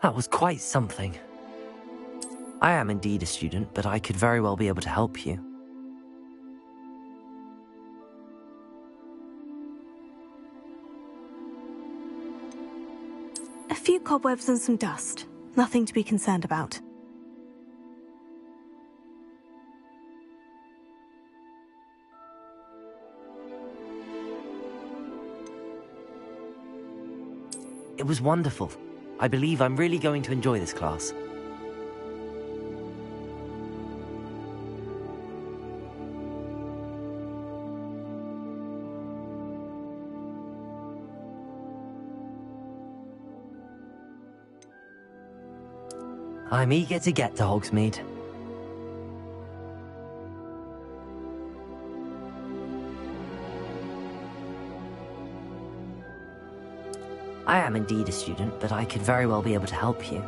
That was quite something. I am indeed a student, but I could very well be able to help you. A few cobwebs and some dust. Nothing to be concerned about. It was wonderful. I believe I'm really going to enjoy this class. I'm eager to get to Hogsmeade. I am indeed a student, but I could very well be able to help you.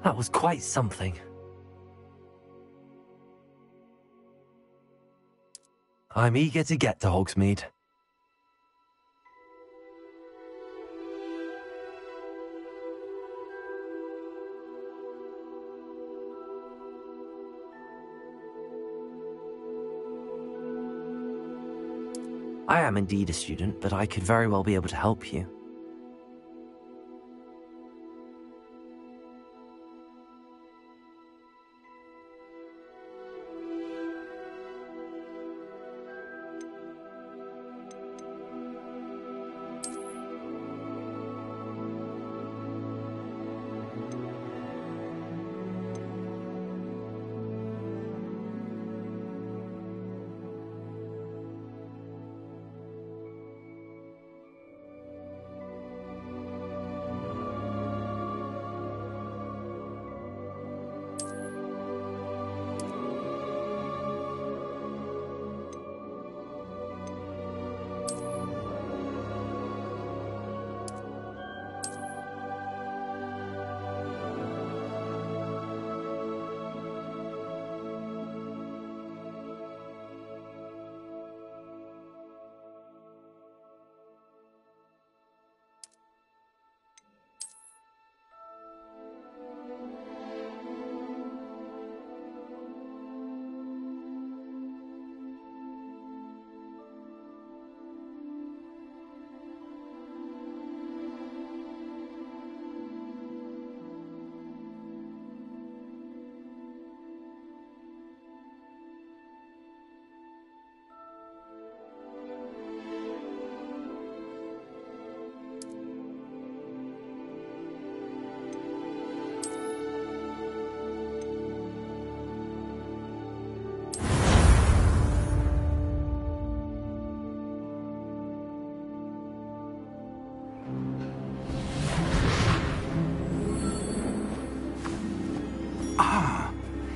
That was quite something. I'm eager to get to Hogsmeade. I am indeed a student, but I could very well be able to help you.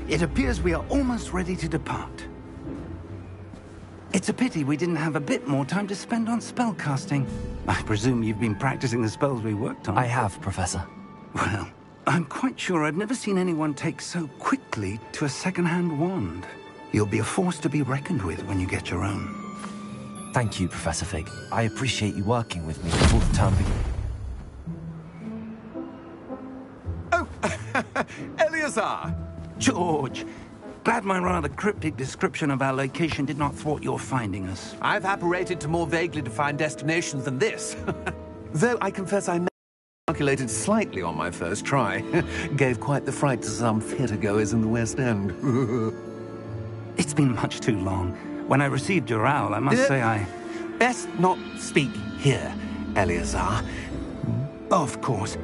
It appears we are almost ready to depart. It's a pity we didn't have a bit more time to spend on spellcasting. I presume you've been practicing the spells we worked on. I have, Professor. Well, I'm quite sure I've never seen anyone take so quickly to a second-hand wand. You'll be a force to be reckoned with when you get your own. Thank you, Professor Fig. I appreciate you working with me before the term begins. Oh, Eleazar! George, glad my rather cryptic description of our location did not thwart your finding us. I've apparated to more vaguely defined destinations than this. Though I confess I calculated slightly on my first try. Gave quite the fright to some theatre-goers in the West End. It's been much too long. When I received your owl, I must say I... Best not speak here, Eleazar. Of course.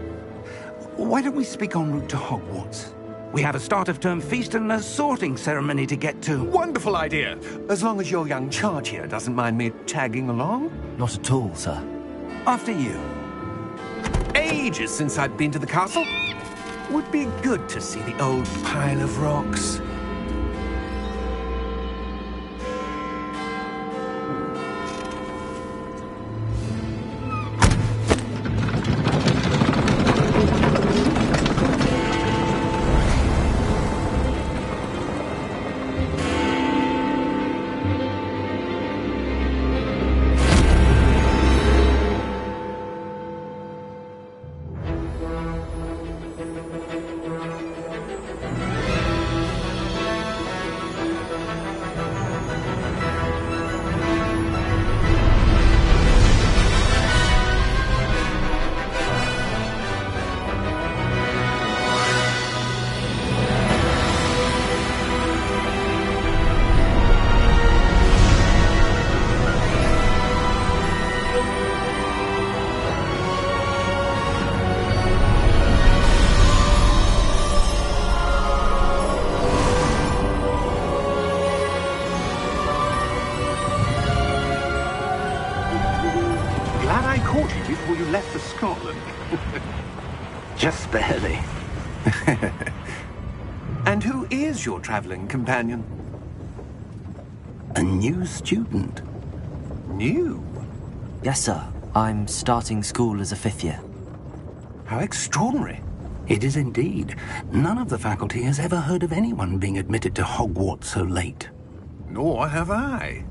Why don't we speak en route to Hogwarts? We have a start-of-term feast and a sorting ceremony to get to. Wonderful idea! As long as your young charge here doesn't mind me tagging along. Not at all, sir. After you. Ages since I've been to the castle. Would be good to see the old pile of rocks. before you left for Scotland. Just barely. And who is your traveling companion? A new student. New? Yes, sir. I'm starting school as a 5th year. How extraordinary. It is indeed. None of the faculty has ever heard of anyone being admitted to Hogwarts so late. Nor have I.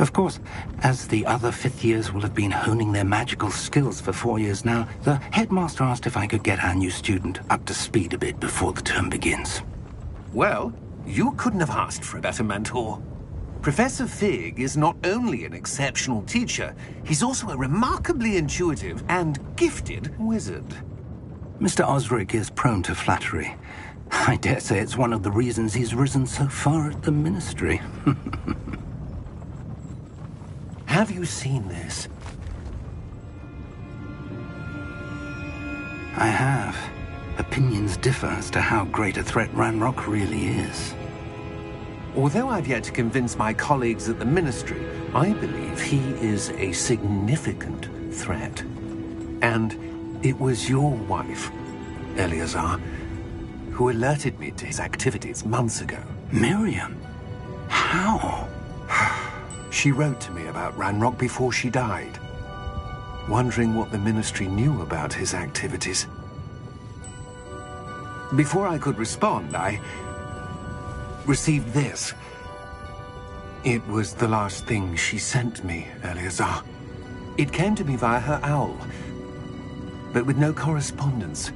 Of course, as the other 5th years will have been honing their magical skills for 4 years now, the headmaster asked if I could get our new student up to speed a bit before the term begins. Well, you couldn't have asked for a better mentor. Professor Fig is not only an exceptional teacher, he's also a remarkably intuitive and gifted wizard. Mr. Osric is prone to flattery. I dare say it's one of the reasons he's risen so far at the Ministry. Have you seen this? I have. Opinions differ as to how great a threat Ranrock really is. Although I've yet to convince my colleagues at the Ministry, I believe he is a significant threat. And it was your wife, Eleazar, who alerted me to his activities months ago. Miriam? How? She wrote to me about Ranrock before she died, wondering what the Ministry knew about his activities. Before I could respond, I received this. It was the last thing she sent me, Eleazar. It came to me via her owl, but with no correspondence.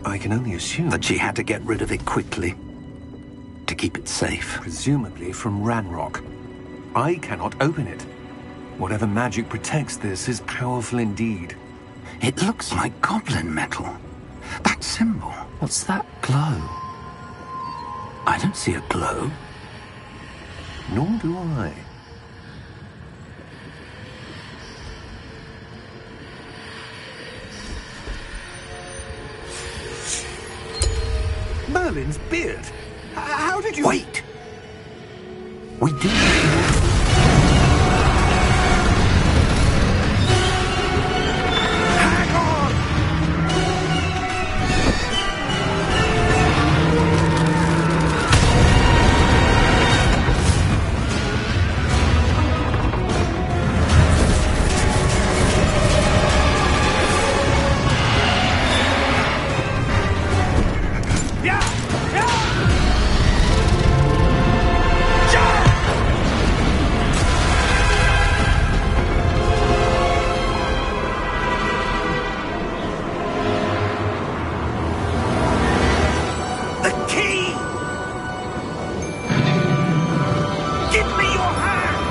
I can only assume That she had to get rid of it quickly, to keep it safe. presumably from Ranrock. I cannot open it. Whatever magic protects this is powerful indeed. It looks like goblin metal. That symbol. What's that glow? I don't see a glow. Nor do I. Merlin's beard. How did you... Wait! We did. Hang on! The key! Give me your hand!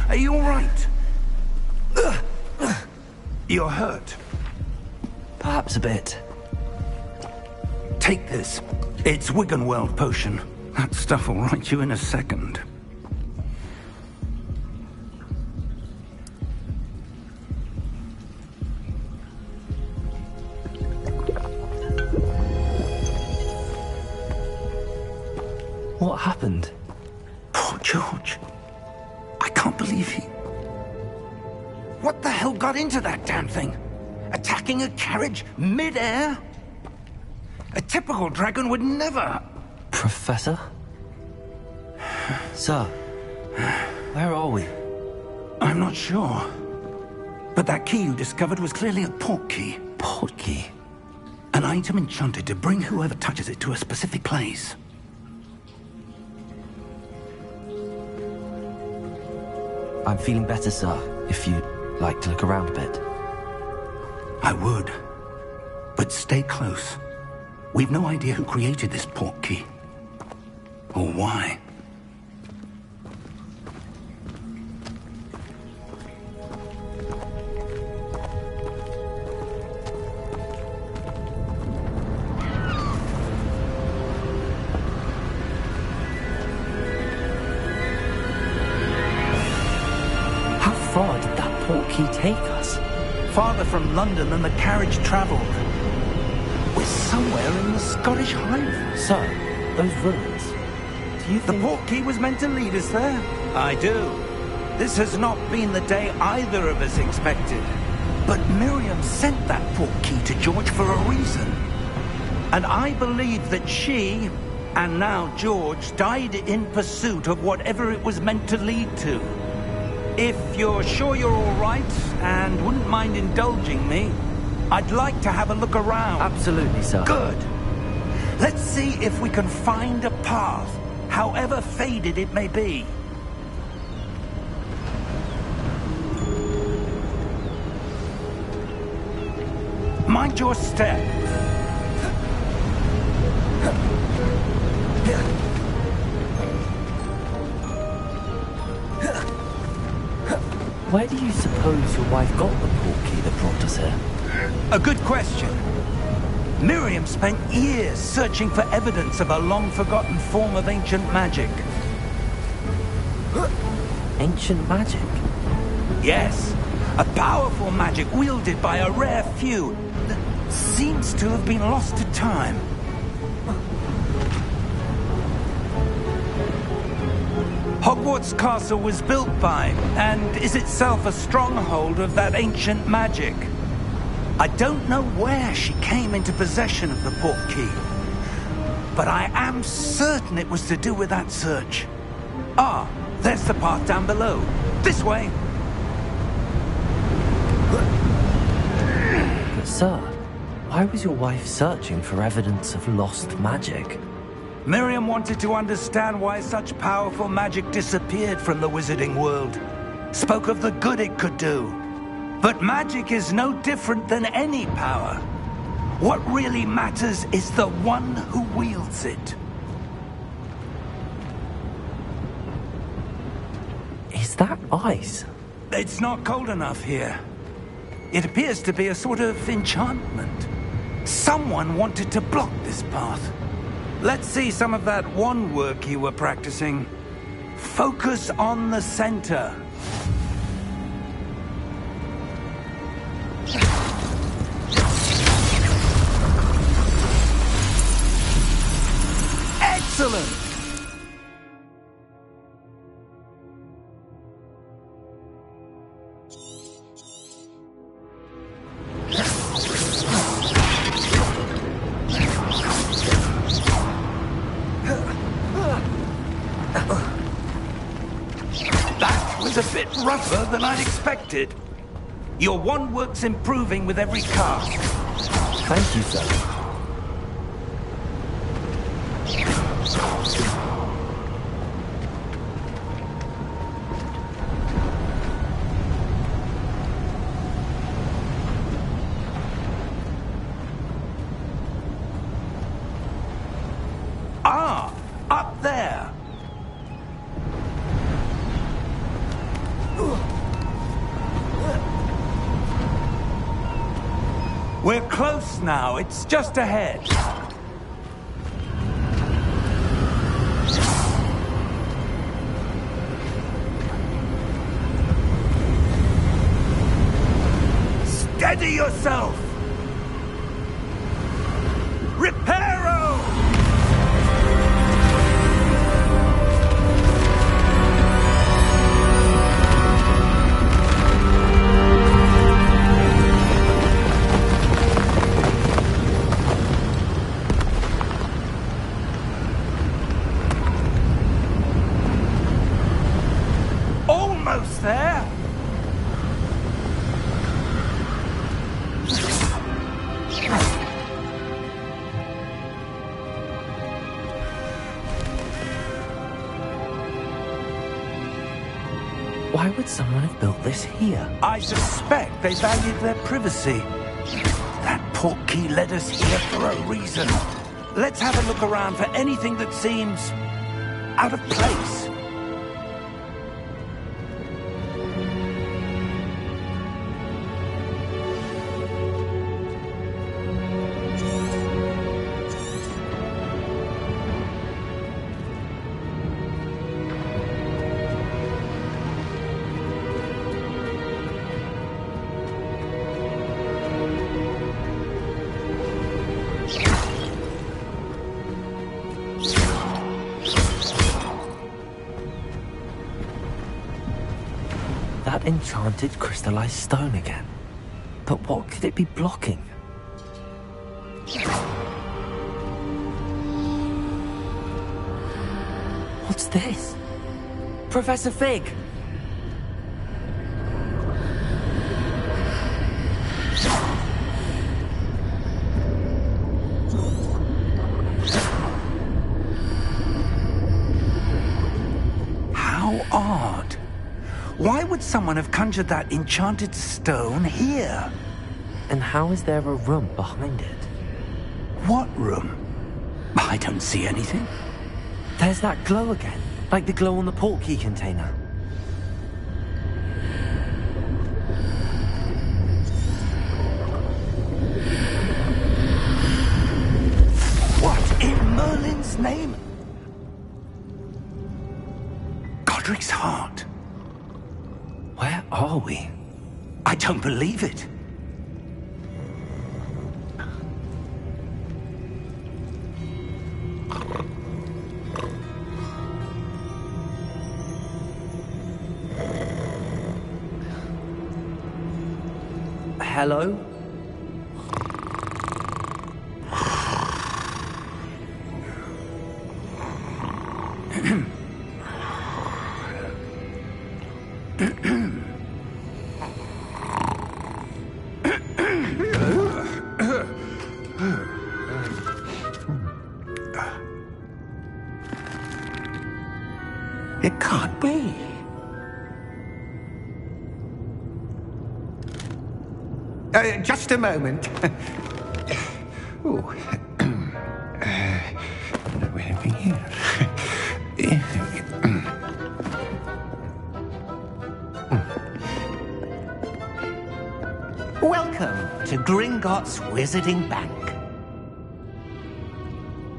Are you all right? You're hurt. Perhaps a bit. Take this. It's Wiggenweld potion. That stuff will right you in a second. What happened? Poor George. I can't believe he... What the hell got into that damn thing? Attacking a carriage mid-air? A typical dragon would never... Professor? Sir, where are we? I'm not sure. But that key you discovered was clearly a port key. Port key? An item enchanted to bring whoever touches it to a specific place. I'm feeling better, sir, if you'd like to look around a bit. I would. But stay close. We've no idea who created this port key. Or why. How far did that port key take us? farther from London than the carriage travelled. We're somewhere in the Scottish Highlands. Sir, those ruins. Do you The think... portkey was meant to lead us there? I do. This has not been the day either of us expected. But Miriam sent that portkey to George for a reason. And I believe that she, and now George, died in pursuit of whatever it was meant to lead to. If you're sure you're all right, and wouldn't mind indulging me, I'd like to have a look around. Absolutely, sir. Good. Let's see if we can find a path, however faded it may be. Mind your step. Where do you suppose your wife got the portkey that brought us here? A good question. Miriam spent years searching for evidence of a long-forgotten form of ancient magic. Ancient magic? Yes, a powerful magic wielded by a rare few that seems to have been lost to time. Hogwarts Castle was built by, and is itself a stronghold of that ancient magic. I don't know where she came into possession of the portkey, but I am certain it was to do with that search. Ah, there's the path down below. This way. But sir, why was your wife searching for evidence of lost magic? Miriam wanted to understand why such powerful magic disappeared from the wizarding world. Spoke of the good it could do. But magic is no different than any power. What really matters is the one who wields it. Is that ice? It's not cold enough here. It appears to be a sort of enchantment. Someone wanted to block this path. Let's see some of that wand work you were practicing. Focus on the center. Excellent! That was a bit rougher than I'd expected. Your wand work's improving with every cast. Thank you, sir. Ah, up there. We're close now. It's just ahead. Steady yourself. Reparo! Almost there. Why would someone have built this here? I suspect they valued their privacy. That portkey led us here for a reason. Let's have a look around for anything that seems out of place. enchanted crystallized stone again. But what could it be blocking? What's this? Professor Fig! How odd. Why would someone have conjured that enchanted stone here? And how is there a room behind it? What room? I don't see anything. There's that glow again, like the glow on the portkey container. What in Merlin's name? Godric's heart. Where are we? I don't believe it. Hello? It can't be. Just a moment. Oh. Anything here? Welcome to Gringotts Wizarding Bank.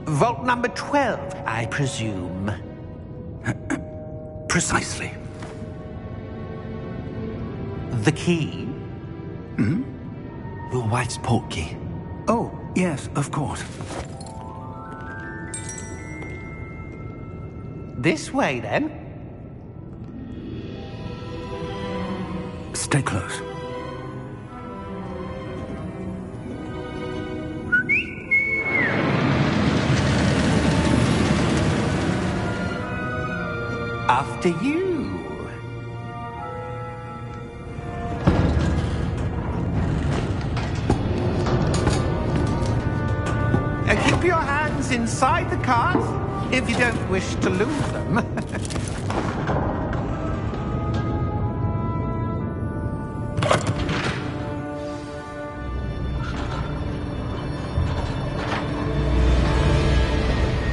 Vault number 12, I presume. Precisely. The key? Your wife's portkey. Oh, yes, of course. This way, then. Stay close. After you. Keep your hands inside the cart if you don't wish to lose them.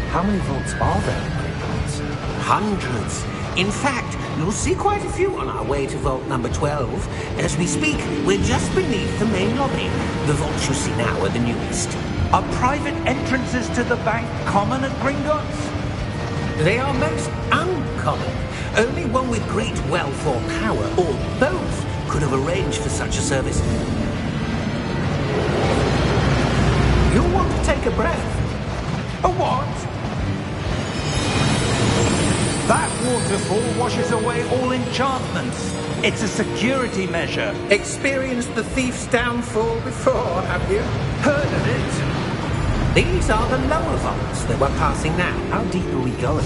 How many vaults are there in Gringotts? Hundreds. In fact, you'll see quite a few on our way to vault number 12. As we speak, we're just beneath the main lobby. The vaults you see now are the newest. Are private entrances to the bank common at Gringotts? They are most uncommon. Only one with great wealth or power, or both, could have arranged for such a service. You'll want to take a breath. A what? That waterfall washes away all enchantments. It's a security measure. Experienced the thief's downfall before, have you? Heard of it? These are the lower vaults that we're passing now. How deep are we going?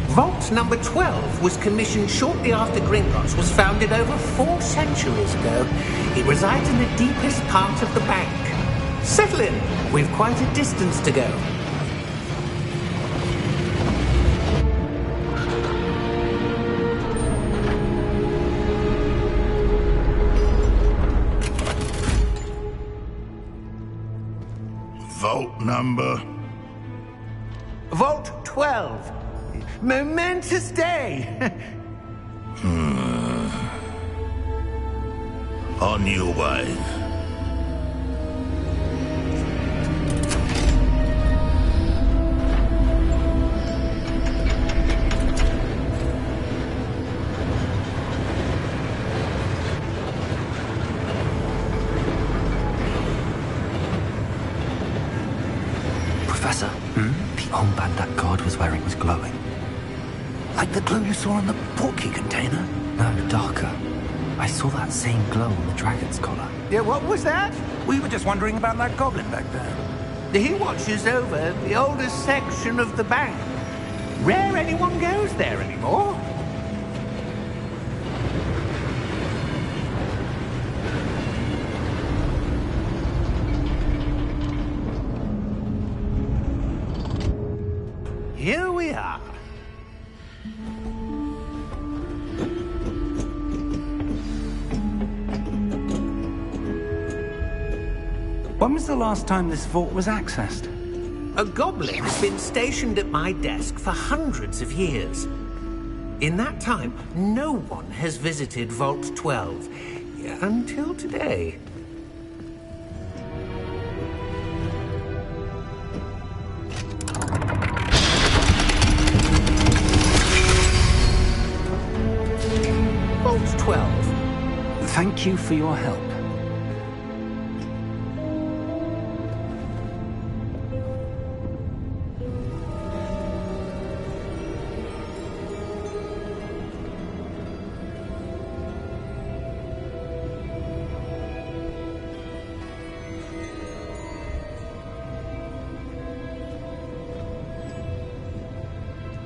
Vault number 12 was commissioned shortly after Gringotts was founded over 4 centuries ago. It resides in the deepest part of the bank. Settle in. We've quite a distance to go. Vault number? Vault 12. Momentous day. On your way. Professor, the armband that guard was wearing was glowing. Like the glow you saw in the portkey container? No, darker. I saw that same glow on the dragon's collar. Yeah, what was that? We were just wondering about that goblin back there. He watches over the oldest section of the bank. Rare anyone goes there anymore. Here we are. When was the last time this vault was accessed? A goblin has been stationed at my desk for hundreds of years. In that time, no one has visited Vault 12. Until today. Vault 12. Thank you for your help.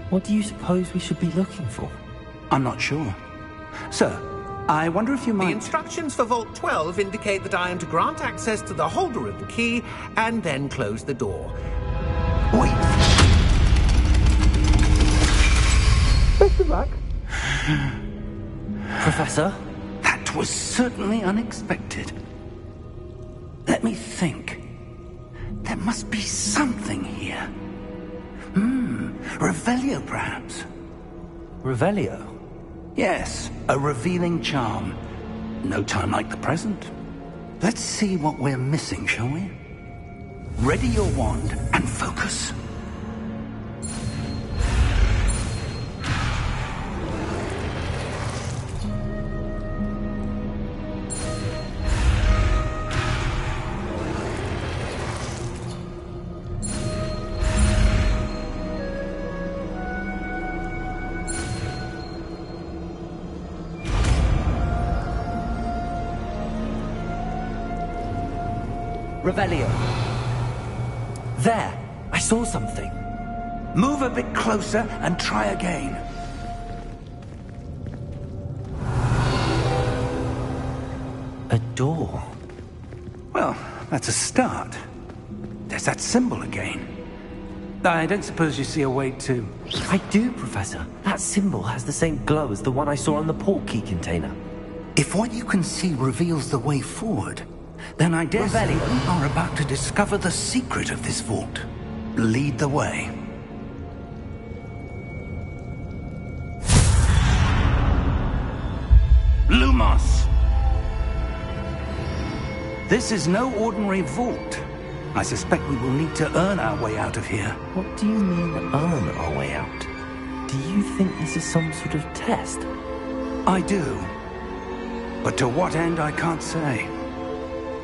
What do you suppose we should be looking for? I'm not sure. Sir, I wonder if you The might... instructions for Vault 12 indicate that I am to grant access to the holder of the key and then close the door. Wait. Best of luck. Professor? That was certainly unexpected. Let me think. There must be something here. Revelio, perhaps? Revelio? Yes, a revealing charm. No time like the present. Let's see what we're missing, shall we? Ready your wand and focus. Revelio. There! I saw something. Move a bit closer and try again. A door. Well, that's a start. There's that symbol again. I don't suppose you see a way to... I do, Professor. That symbol has the same glow as the one I saw on the port key container. If what you can see reveals the way forward, then I dare say we are about to discover the secret of this vault. Lead the way. Lumos! This is no ordinary vault. I suspect we will need to earn our way out of here. What do you mean, earn our way out? Do you think this is some sort of test? I do. But to what end, I can't say.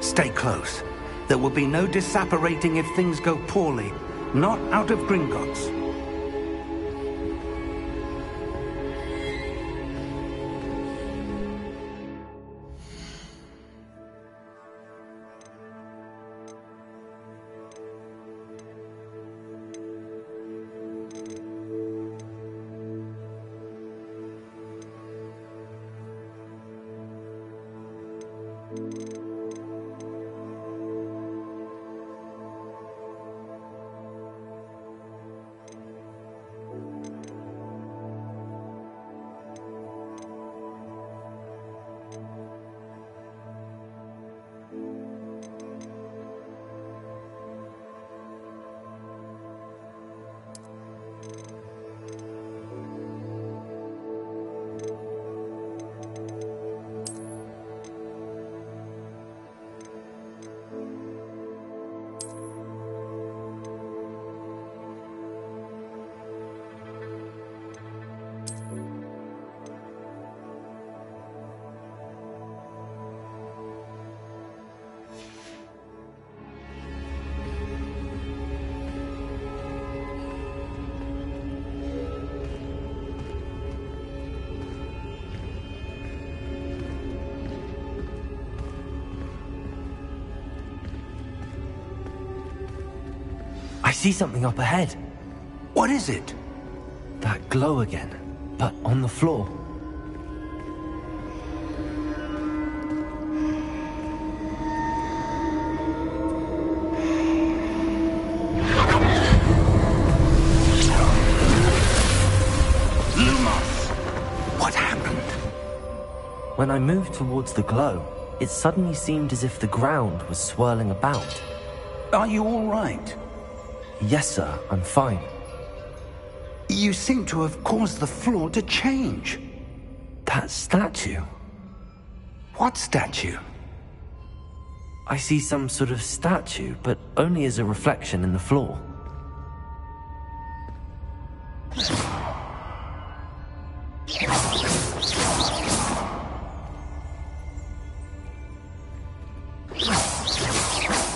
Stay close. There will be no disapparating if things go poorly. Not out of Gringotts. see something up ahead. What is it? That glow again, but on the floor. When I moved towards the glow, it suddenly seemed as if the ground was swirling about. Are you all right? Yes, sir, I'm fine. You seem to have caused the floor to change. That statue? What statue? I see some sort of statue, but only as a reflection in the floor.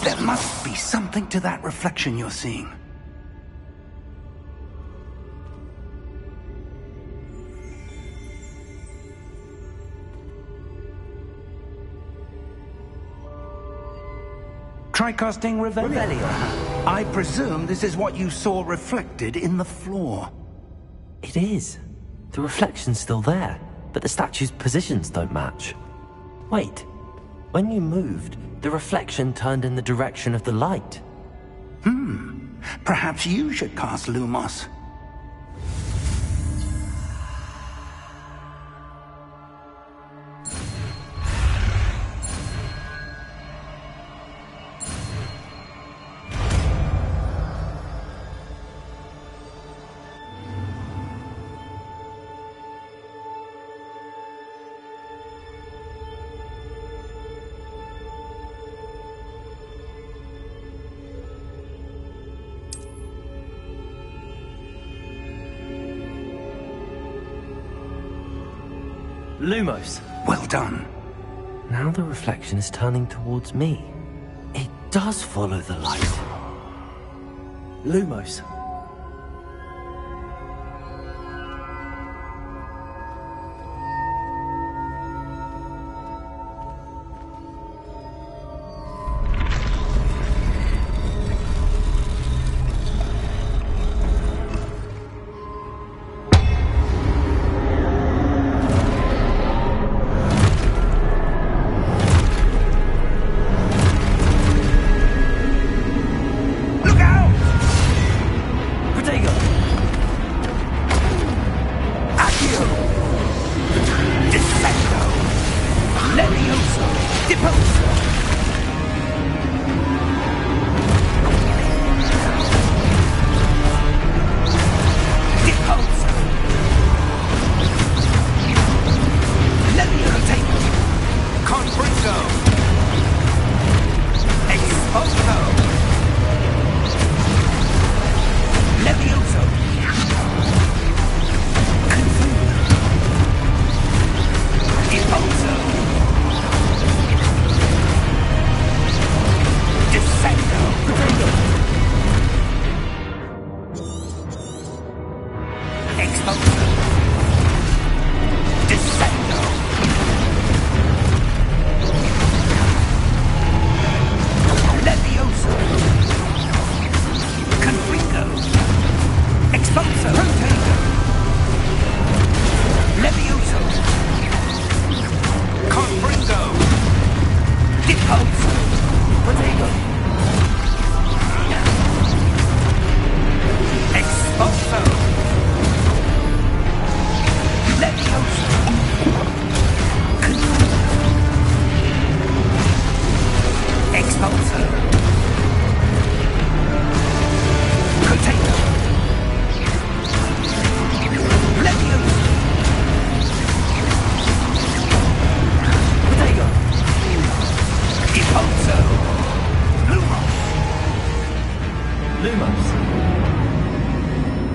There must be something to that reflection you're seeing. Try casting Revelio. I presume this is what you saw reflected in the floor. It is. The reflection's still there, but the statue's positions don't match. Wait. When you moved, the reflection turned in the direction of the light. Perhaps you should cast Lumos. Lumos. Well done. Now the reflection is turning towards me. It does follow the light. Lumos.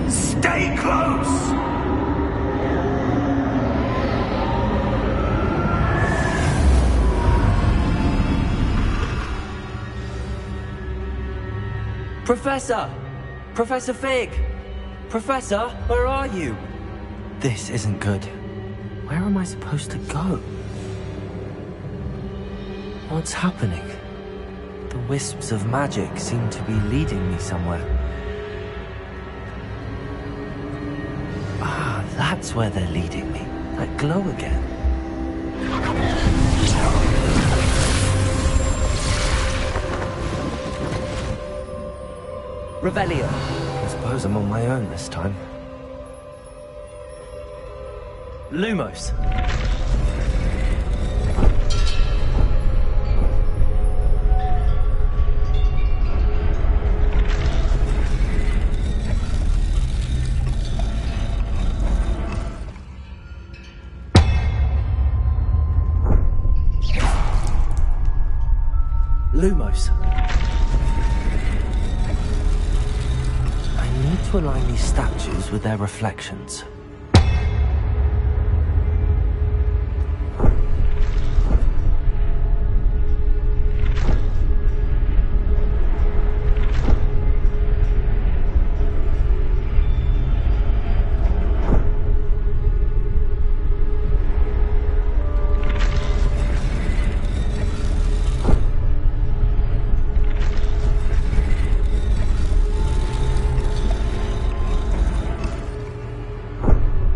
Stay close! Professor! Professor Fig! Professor, where are you? This isn't good. Where am I supposed to go? What's happening? The wisps of magic seem to be leading me somewhere. that's where they're leading me. That glow again. Revelio. I suppose I'm on my own this time. Lumos. Lumos. I need to align these statues with their reflections.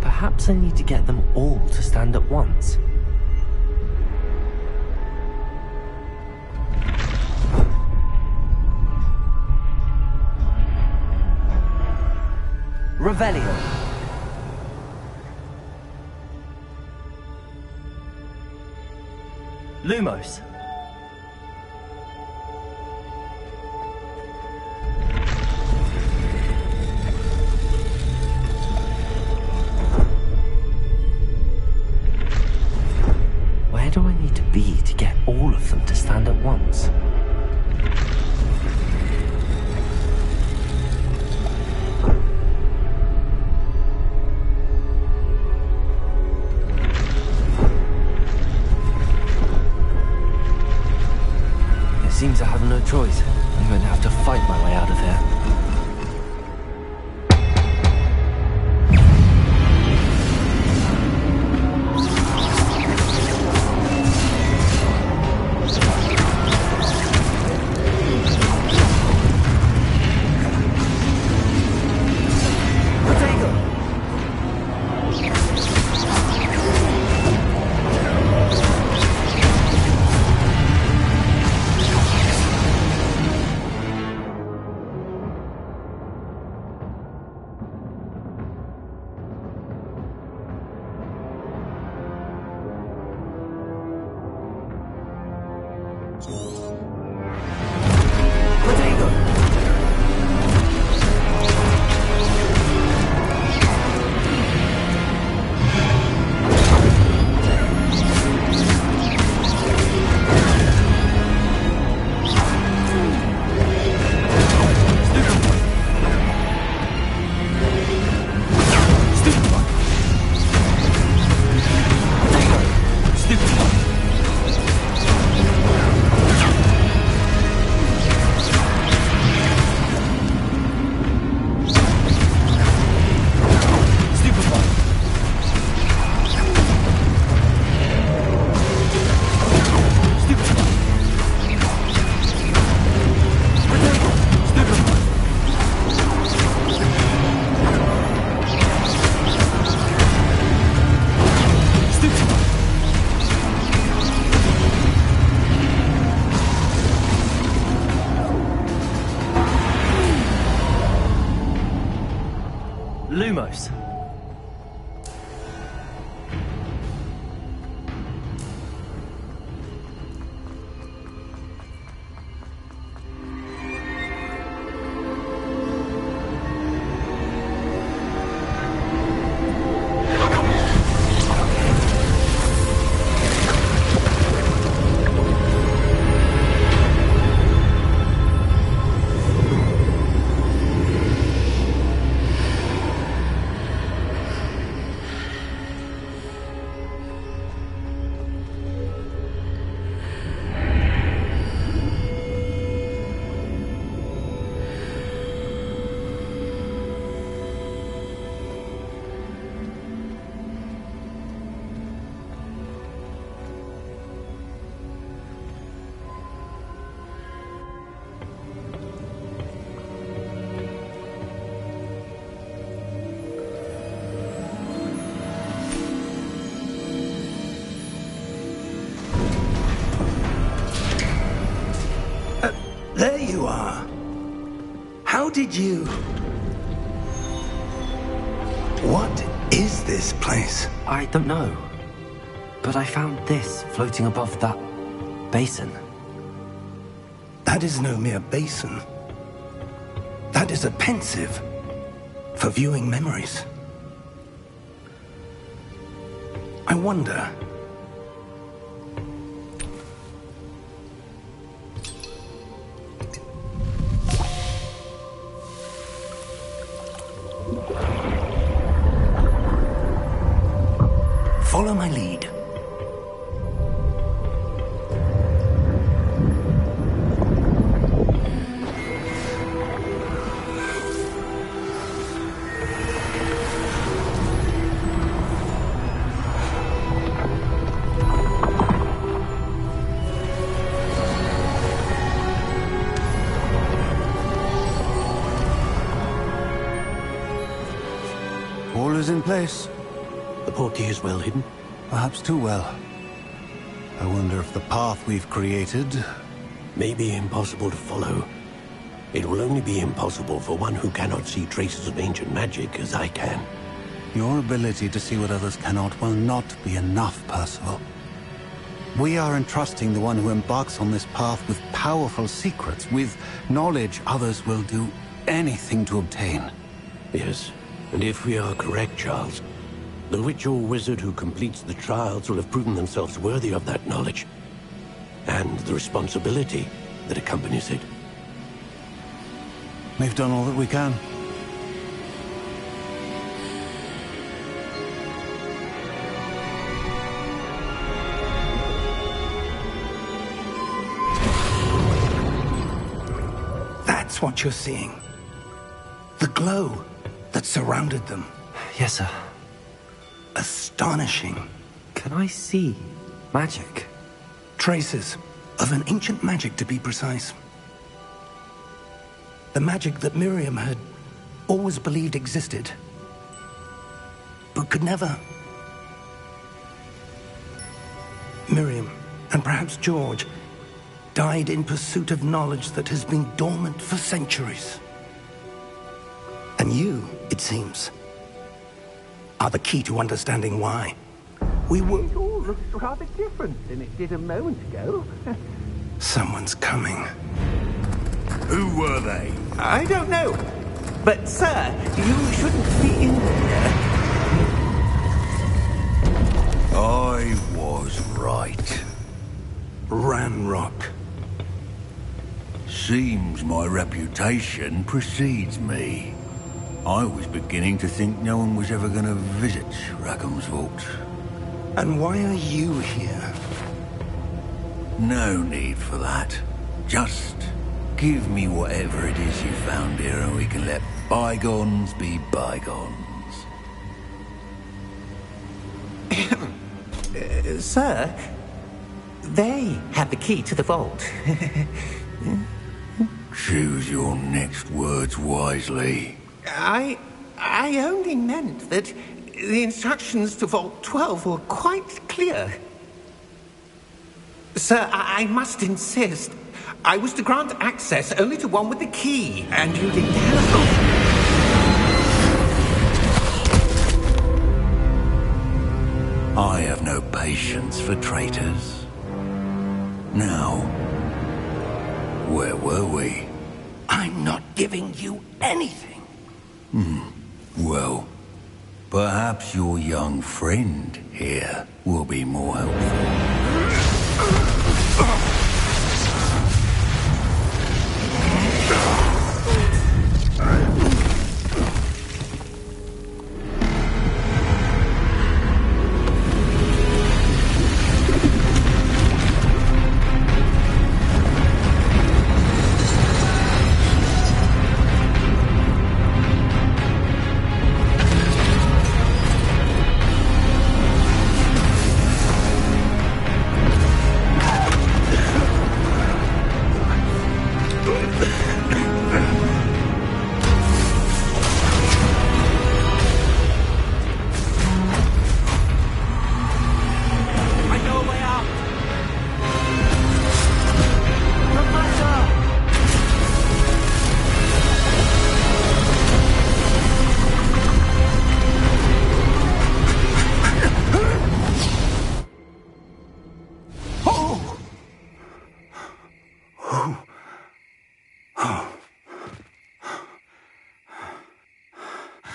Perhaps I need to get them all to stand at once. Revelio. Lumos. Where do I need to be to get all of them to stand at once? It seems I have no choice. I'm going to have to fight my way out of here. Lumos. you are. How did you... What is this place? I don't know. But I found this floating above that basin. That is no mere basin. That is a pensive for viewing memories. I wonder... Follow my lead. All is in place. The portkey is well hidden. Perhaps too well. I wonder if the path we've created... May be impossible to follow. It will only be impossible for one who cannot see traces of ancient magic as I can. Your ability to see what others cannot will not be enough, Percival. We are entrusting the one who embarks on this path with powerful secrets, with knowledge others will do anything to obtain. Yes, and if we are correct, Charles, the witch or wizard who completes the trials will have proven themselves worthy of that knowledge, and the responsibility that accompanies it. We've done all that we can. That's what you're seeing. The glow that surrounded them. Yes, sir. Astonishing. Can I see magic? Traces of an ancient magic, to be precise. The magic that Miriam had always believed existed, but could never. Miriam, and perhaps George, died in pursuit of knowledge that has been dormant for centuries. And you, it seems, are the key to understanding why. We were... It all looks rather different than it did a moment ago. Someone's coming. Who were they? I don't know. But, sir, you shouldn't be in here. I was right. Ranrock. Seems my reputation precedes me. I was beginning to think no one was ever going to visit Rackham's vault. And why are you here? No need for that. Just give me whatever it is you found here and we can let bygones be bygones. Sir, they have the key to the vault. Choose your next words wisely. I only meant that the instructions to Vault 12 were quite clear. Sir, I must insist. I was to grant access only to one with the key, and you didn't have... I have no patience for traitors. Now, where were we? I'm not giving you anything. Well, perhaps your young friend here will be more helpful.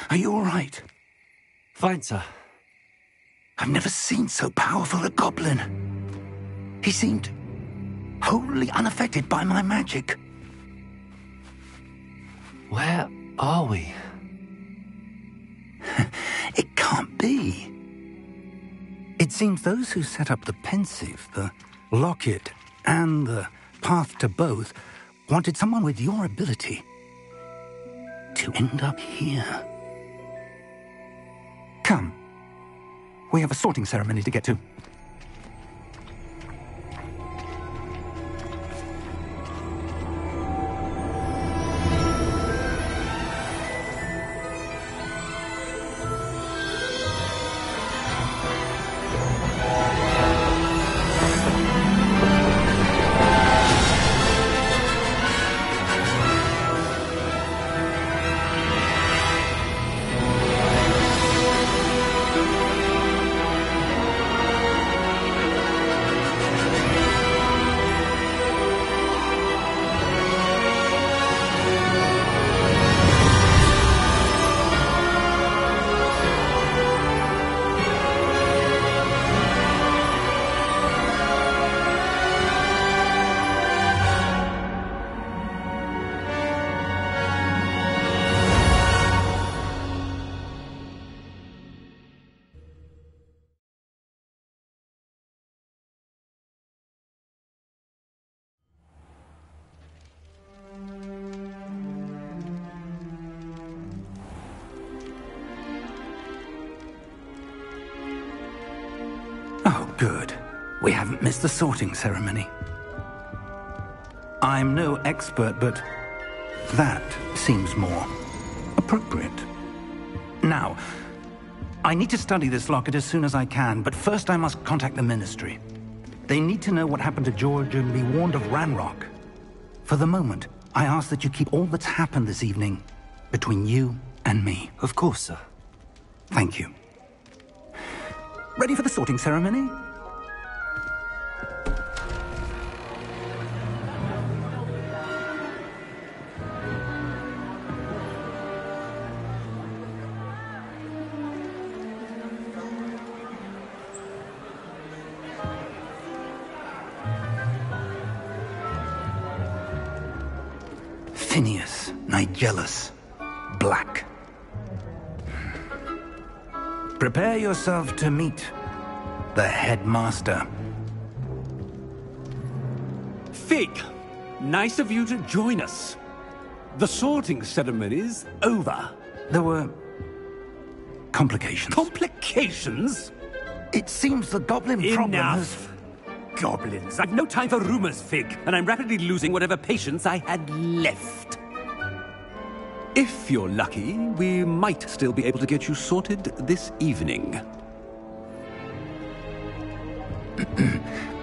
Are you all right? Fine, sir. I've never seen so powerful a goblin. He seemed wholly unaffected by my magic. Where are we? It can't be. It seems those who set up the pensive, the locket, and the path to both wanted someone with your ability to end up here. Come. We have a sorting ceremony to get to. Oh, good. We haven't missed the sorting ceremony. I'm no expert, but that seems more appropriate. Now, I need to study this locket as soon as I can, but first I must contact the Ministry. They need to know what happened to George and be warned of Ranrock. For the moment, I ask that you keep all that's happened this evening between you and me. Of course, sir. Thank you. Ready for the sorting ceremony? Phineas, Nigellus, Black. Prepare yourself to meet the headmaster. Fig, nice of you to join us. The sorting ceremony's over. There were complications. Complications? It seems the goblin problem has... Enough! Goblins. I've no time for rumors, Fig, and I'm rapidly losing whatever patience I had left. If you're lucky, we might still be able to get you sorted this evening.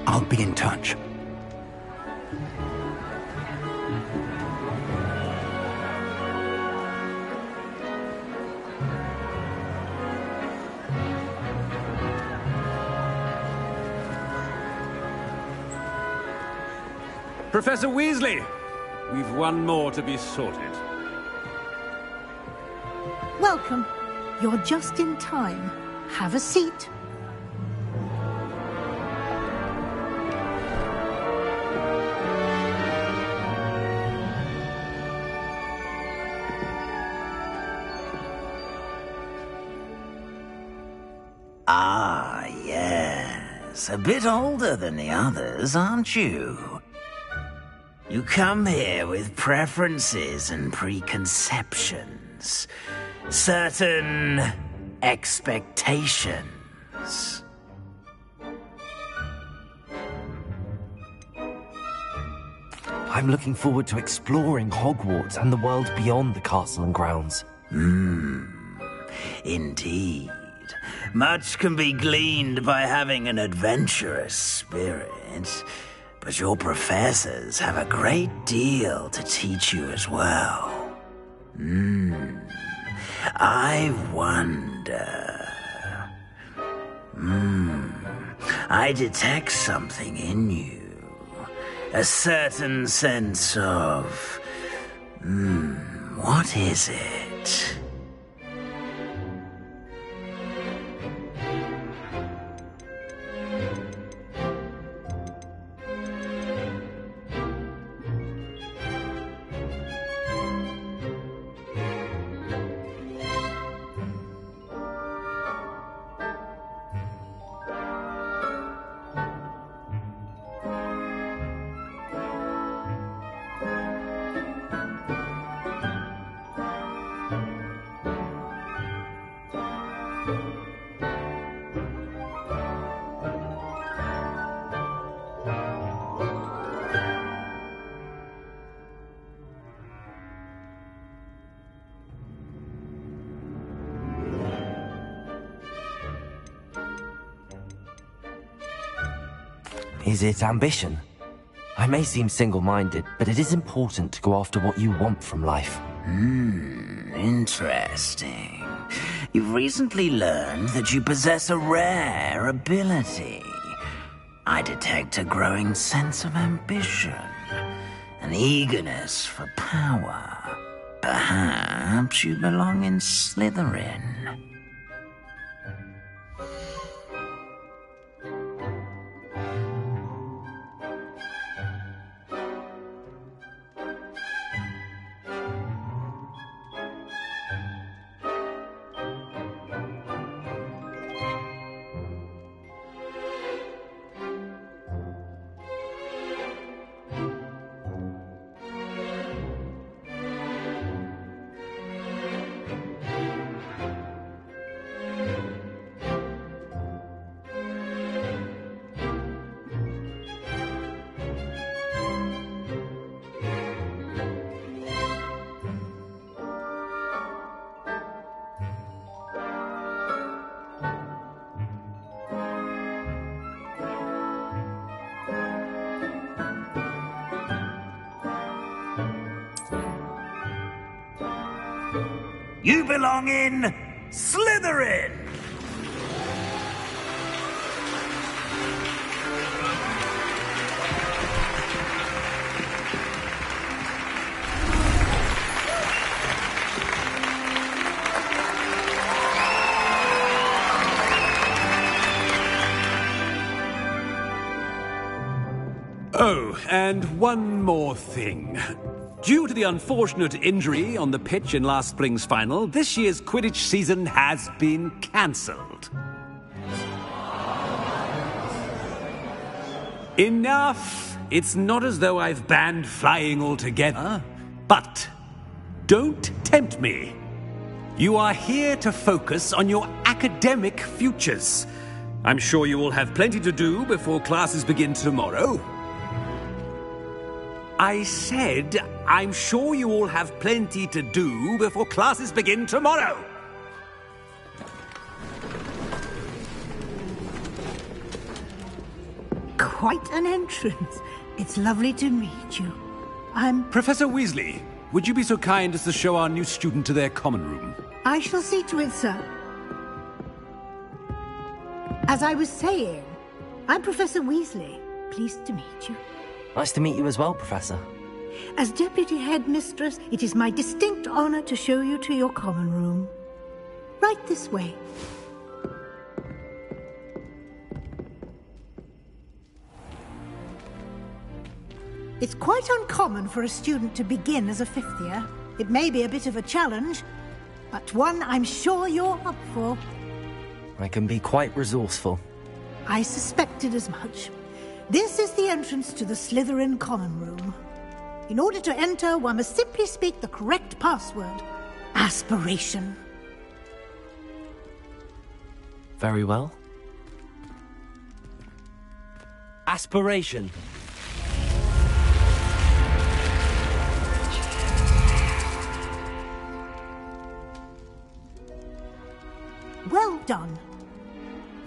I'll be in touch. Professor Weasley, we've one more to be sorted. Welcome. You're just in time. Have a seat. Ah, yes. A bit older than the others, aren't you? You come here with preferences and preconceptions. Certain expectations. I'm looking forward to exploring Hogwarts and the world beyond the castle and grounds. Indeed. Much can be gleaned by having an adventurous spirit, but your professors have a great deal to teach you as well. I wonder... I detect something in you. A certain sense of... what is it? Is it ambition? I may seem single-minded, but it is important to go after what you want from life. Interesting. You've recently learned that you possess a rare ability. I detect a growing sense of ambition, an eagerness for power. Perhaps you belong in Slytherin. You belong in Slytherin! Oh, and one more thing. Due to the unfortunate injury on the pitch in last spring's final, this year's Quidditch season has been cancelled. Enough! It's not as though I've banned flying altogether. But don't tempt me. You are here to focus on your academic futures. I'm sure you will have plenty to do before classes begin tomorrow. I said, I'm sure you all have plenty to do before classes begin tomorrow. Quite an entrance. It's lovely to meet you. I'm... Professor Weasley, would you be so kind as to show our new student to their common room? I shall see to it, sir. As I was saying, I'm Professor Weasley. Pleased to meet you. Nice to meet you as well, Professor. As Deputy Headmistress, it is my distinct honor to show you to your common room. Right this way. It's quite uncommon for a student to begin as a fifth year. It may be a bit of a challenge, but one I'm sure you're up for. I can be quite resourceful. I suspected as much. This is the entrance to the Slytherin common room. In order to enter, one must simply speak the correct password. Aspiration. Very well. Aspiration. Well done.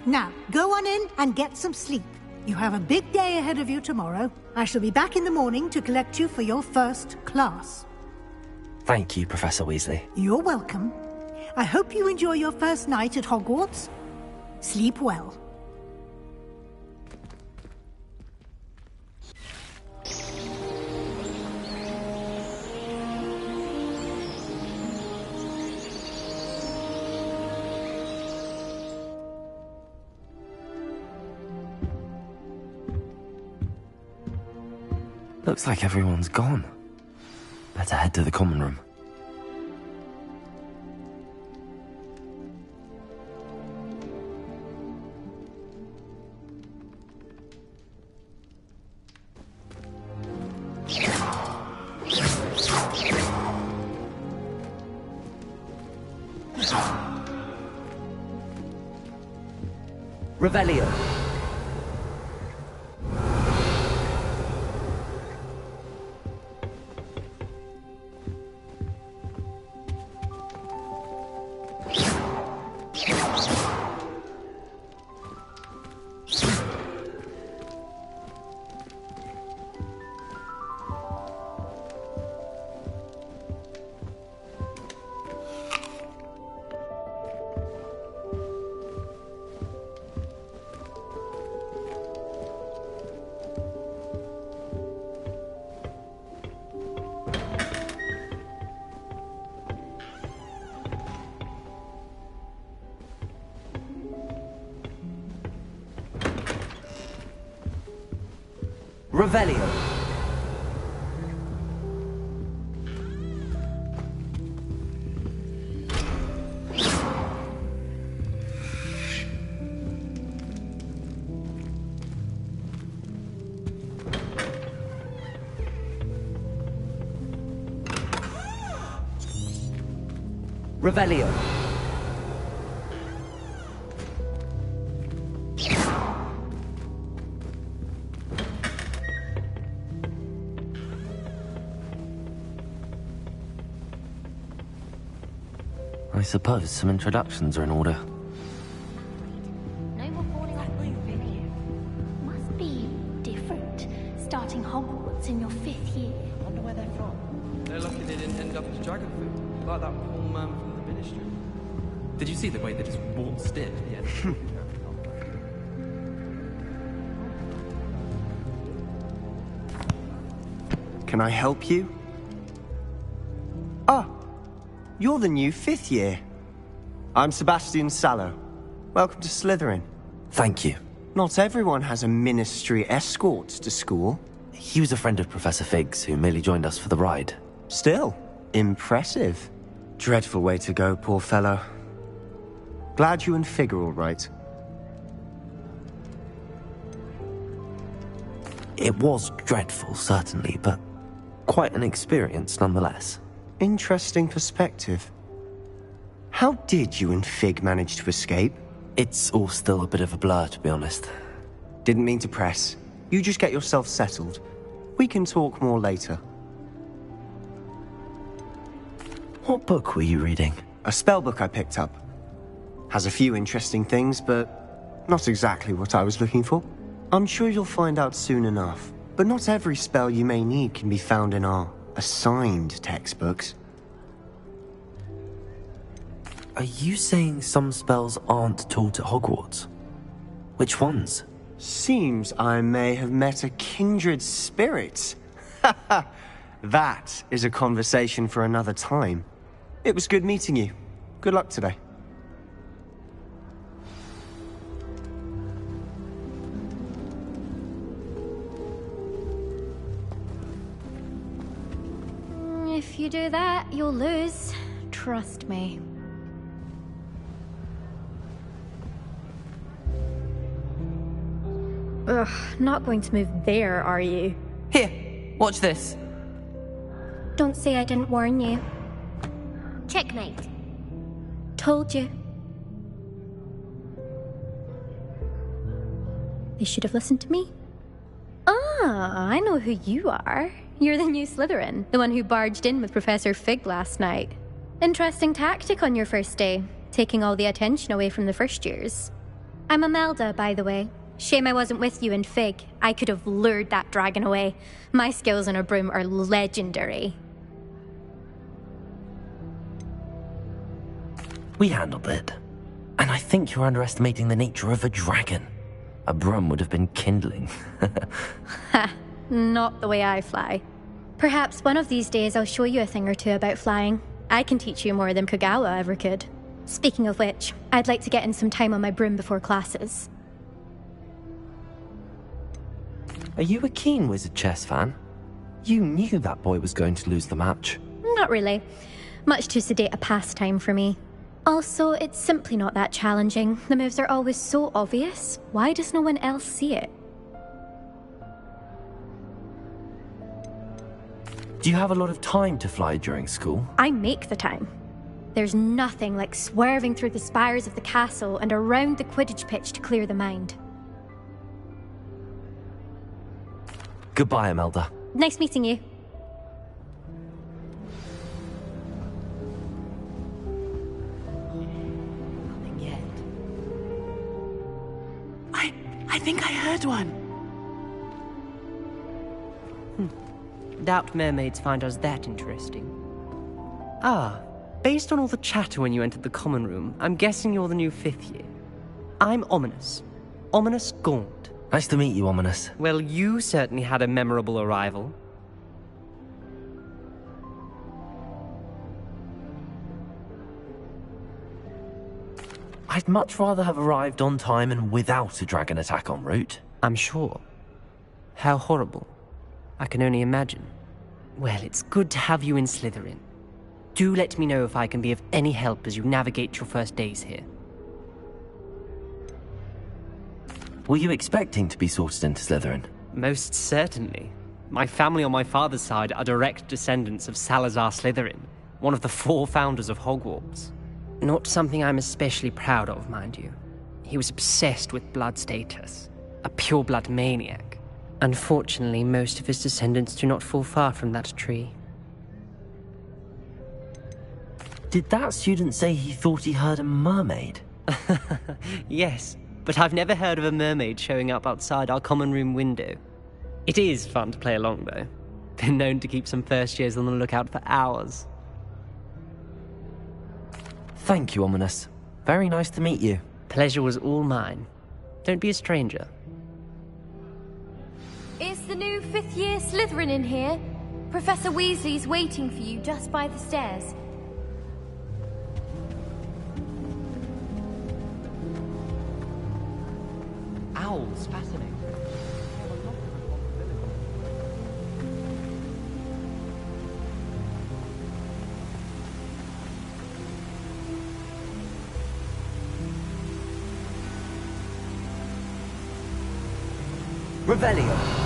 Now, go on in and get some sleep. You have a big day ahead of you tomorrow. I shall be back in the morning to collect you for your first class. Thank you, Professor Weasley. You're welcome. I hope you enjoy your first night at Hogwarts. Sleep well. Looks like everyone's gone. Better head to the common room. Revelio. Revelio. Revelio. I suppose some introductions are in order. No more falling off the roof here. Must be different. Starting Hogwarts in your 5th year. I wonder where they're from. They're lucky they didn't end up as dragon food, like that poor man from the ministry. Did you see the way they just waltzed in? Yeah. Can I help you? Ah, you're the new 5th year. I'm Sebastian Sallow. Welcome to Slytherin. Thank you. Not everyone has a ministry escort to school. He was a friend of Professor Fig's who merely joined us for the ride. Still, impressive. Dreadful way to go, poor fellow. Glad you and Fig are all right. It was dreadful, certainly, but quite an experience nonetheless. Interesting perspective. How did you and Fig manage to escape? It's all still a bit of a blur, to be honest. Didn't mean to press. You just get yourself settled. We can talk more later. What book were you reading? A spellbook I picked up. Has a few interesting things, but not exactly what I was looking for. I'm sure you'll find out soon enough. But not every spell you may need can be found in our assigned textbooks. Are you saying some spells aren't taught at Hogwarts? Which ones? Seems I may have met a kindred spirit. That is a conversation for another time. It was good meeting you. Good luck today. If you do that, you'll lose. Trust me. Ugh, not going to move there, are you? Here, watch this. Don't say I didn't warn you. Checkmate. Told you. They should have listened to me. Ah, I know who you are. You're the new Slytherin, the one who barged in with Professor Fig last night. Interesting tactic on your first day, taking all the attention away from the first years. I'm Imelda, by the way. Shame I wasn't with you in Fig. I could have lured that dragon away. My skills on a broom are legendary. We handled it. And I think you're underestimating the nature of a dragon. A broom would have been kindling. Ha, not the way I fly. Perhaps one of these days I'll show you a thing or two about flying. I can teach you more than Kogawa ever could. Speaking of which, I'd like to get in some time on my broom before classes. Are you a keen Wizard Chess fan? You knew that boy was going to lose the match. Not really. Much too sedate a pastime for me. Also, it's simply not that challenging. The moves are always so obvious. Why does no one else see it? Do you have a lot of time to fly during school? I make the time. There's nothing like swerving through the spires of the castle and around the Quidditch pitch to clear the mind. Goodbye, Imelda. Nice meeting you. Nothing yet. I think I heard one. Doubt mermaids find us that interesting. Ah, based on all the chatter when you entered the common room, I'm guessing you're the new 5th year. I'm Ominous. Ominous Gaunt. Nice to meet you, Ominous. Well, you certainly had a memorable arrival. I'd much rather have arrived on time and without a dragon attack en route. I'm sure. How horrible. I can only imagine. Well, it's good to have you in Slytherin. Do let me know if I can be of any help as you navigate your first days here. Were you expecting to be sorted into Slytherin? Most certainly. My family on my father's side are direct descendants of Salazar Slytherin, one of the 4 founders of Hogwarts. Not something I'm especially proud of, mind you. He was obsessed with blood status, a pure-blood maniac. Unfortunately, most of his descendants do not fall far from that tree. Did that student say he thought he heard a mermaid? Yes, but I've never heard of a mermaid showing up outside our common room window. It is fun to play along, though. Been known to keep some first years on the lookout for hours. Thank you, Ominous. Very nice to meet you. Pleasure was all mine. Don't be a stranger. Is the new 5th year Slytherin in here? Professor Weasley's waiting for you just by the stairs. Owls, fascinating. Revelio.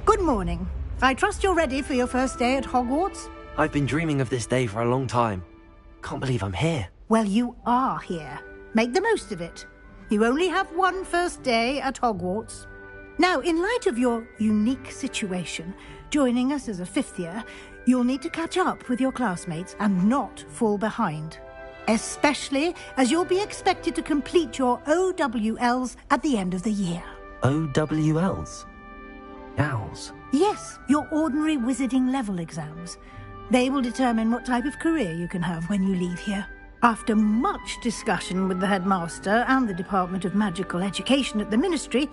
Good morning. I trust you're ready for your first day at Hogwarts? I've been dreaming of this day for a long time. Can't believe I'm here. Well, you are here. Make the most of it. You only have one first day at Hogwarts. Now, in light of your unique situation, joining us as a 5th year, you'll need to catch up with your classmates and not fall behind. Especially as you'll be expected to complete your OWLs at the end of the year. OWLs? Owls? Yes, your ordinary wizarding level exams. They will determine what type of career you can have when you leave here. After much discussion with the headmaster and the Department of Magical Education at the Ministry,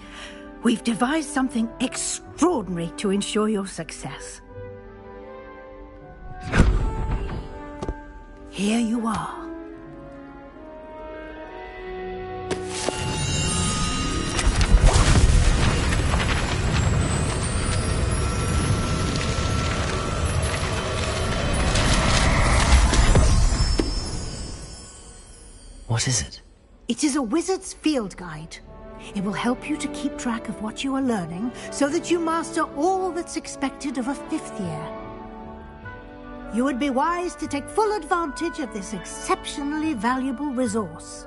we've devised something extraordinary to ensure your success. Here you are. What is it? It is a wizard's field guide. It will help you to keep track of what you are learning so that you master all that's expected of a 5th year. You would be wise to take full advantage of this exceptionally valuable resource.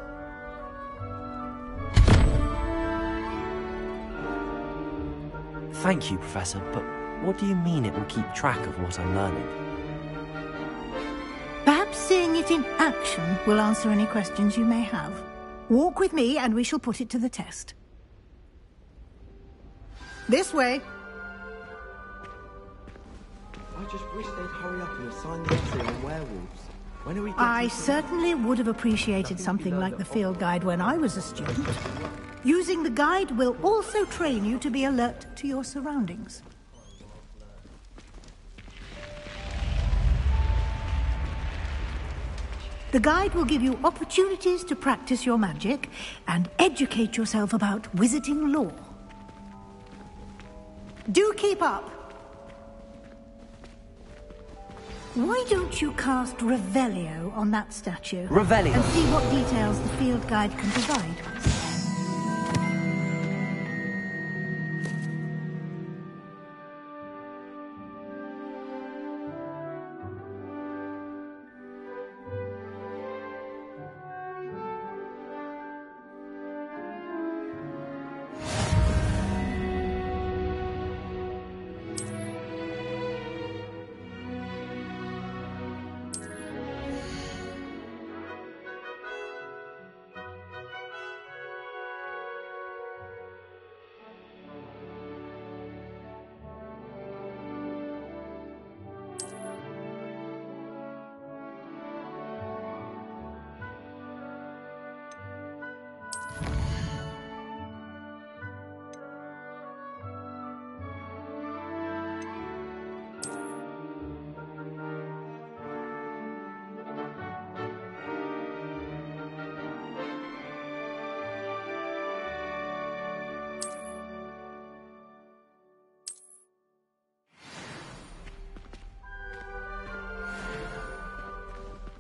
Thank you, Professor, but what do you mean it will keep track of what I'm learning? Perhaps seeing it in action will answer any questions you may have. Walk with me and we shall put it to the test. This way. I just wish they'd hurry up and assign the essay on werewolves. When are we I certainly would have appreciated something like the field guide when I was a student. Using the guide will also train you to be alert to your surroundings. The guide will give you opportunities to practice your magic and educate yourself about wizarding lore. Do keep up! Why don't you cast Revelio on that statue? Revelio? And see what details the field guide can provide.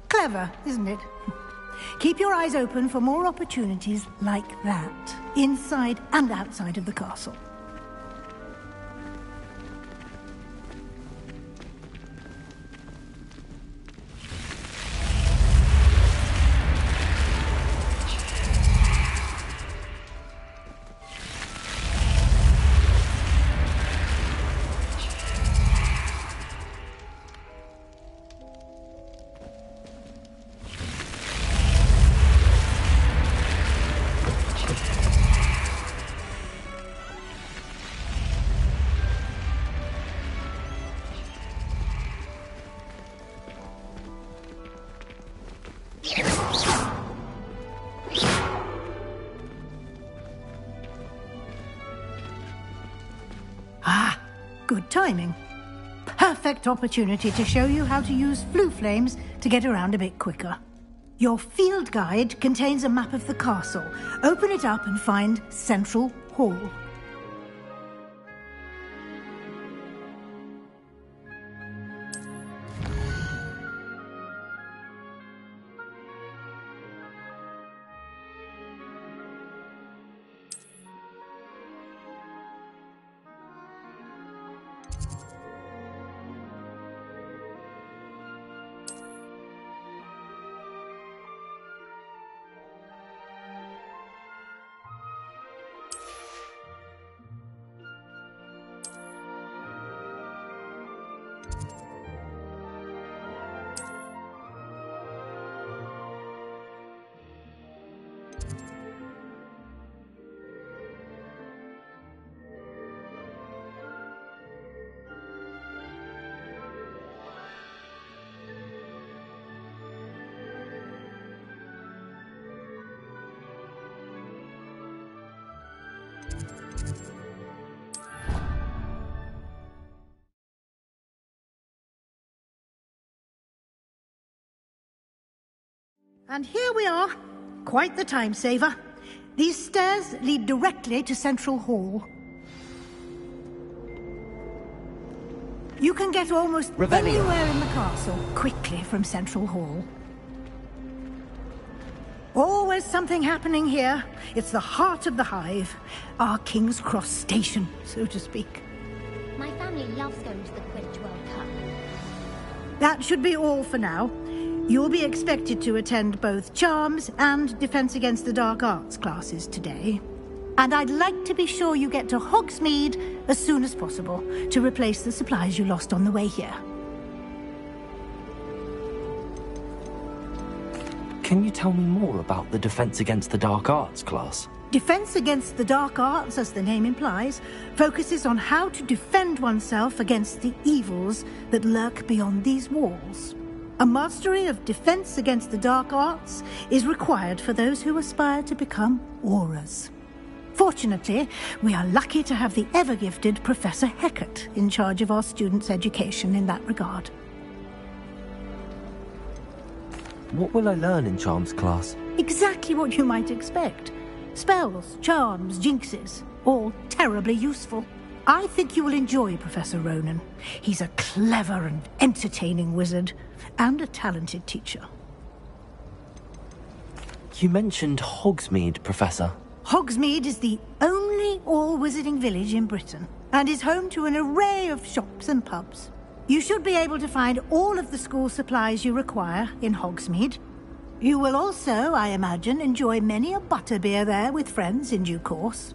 Clever, isn't it? Keep your eyes open for more opportunities like that, inside and outside of the castle. Good timing. Perfect opportunity to show you how to use flue flames to get around a bit quicker. Your field guide contains a map of the castle. Open it up and find Central Hall. And here we are. Quite the time saver. These stairs lead directly to Central Hall. You can get almost anywhere in the castle quickly from Central Hall. Always something happening here. It's the heart of the hive. Our King's Cross station, so to speak. My family loves going to the Quidditch World Cup. That should be all for now. You'll be expected to attend both Charms and Defense Against the Dark Arts classes today. And I'd like to be sure you get to Hogsmeade as soon as possible to replace the supplies you lost on the way here. Can you tell me more about the Defense Against the Dark Arts class? Defense Against the Dark Arts, as the name implies, focuses on how to defend oneself against the evils that lurk beyond these walls. A mastery of defense against the dark arts is required for those who aspire to become Aurors. Fortunately, we are lucky to have the ever-gifted Professor Hecat in charge of our students' education in that regard. What will I learn in Charms class? Exactly what you might expect. Spells, charms, jinxes, all terribly useful. I think you will enjoy Professor Ronan. He's a clever and entertaining wizard, and a talented teacher. You mentioned Hogsmeade, Professor. Hogsmeade is the only all-wizarding village in Britain, and is home to an array of shops and pubs. You should be able to find all of the school supplies you require in Hogsmeade. You will also, I imagine, enjoy many a butterbeer there with friends in due course.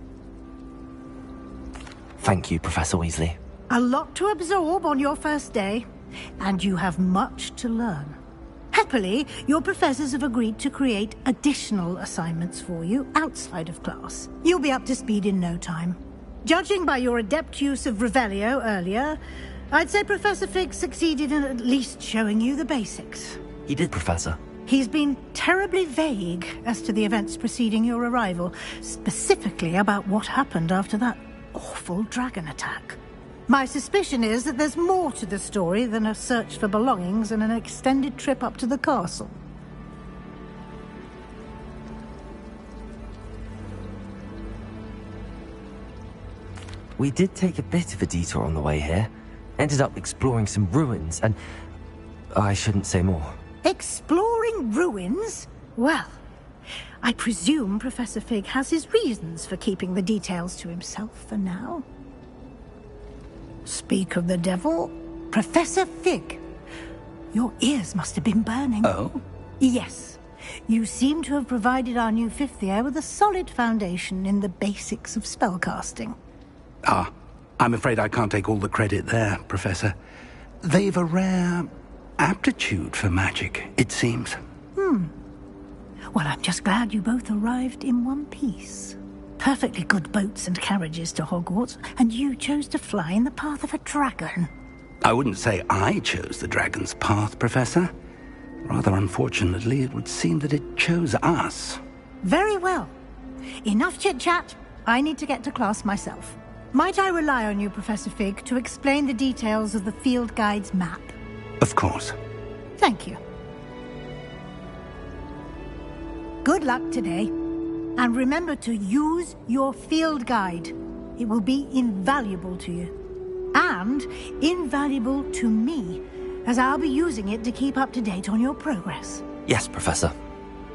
Thank you, Professor Weasley. A lot to absorb on your first day, and you have much to learn. Happily, your professors have agreed to create additional assignments for you outside of class. You'll be up to speed in no time. Judging by your adept use of Revelio earlier, I'd say Professor Fig succeeded in at least showing you the basics. He did, Professor. He's been terribly vague as to the events preceding your arrival, specifically about what happened after that awful dragon attack. My suspicion is that there's more to the story than a search for belongings and an extended trip up to the castle. We did take a bit of a detour on the way here. Ended up exploring some ruins and... I shouldn't say more. Exploring ruins? Well, I presume Professor Fig has his reasons for keeping the details to himself for now. Speak of the devil, Professor Fig. Your ears must have been burning. Oh? Yes. You seem to have provided our new fifth year with a solid foundation in the basics of spellcasting. Ah, I'm afraid I can't take all the credit there, Professor. They've a rare aptitude for magic, it seems. Well, I'm just glad you both arrived in one piece. Perfectly good boats and carriages to Hogwarts, and you chose to fly in the path of a dragon. I wouldn't say I chose the dragon's path, Professor. Rather unfortunately, it would seem that it chose us. Very well. Enough chit-chat. I need to get to class myself. Might I rely on you, Professor Fig, to explain the details of the field guide's map? Of course. Thank you. Good luck today. And remember to use your field guide. It will be invaluable to you. And invaluable to me, as I'll be using it to keep up to date on your progress. Yes, Professor.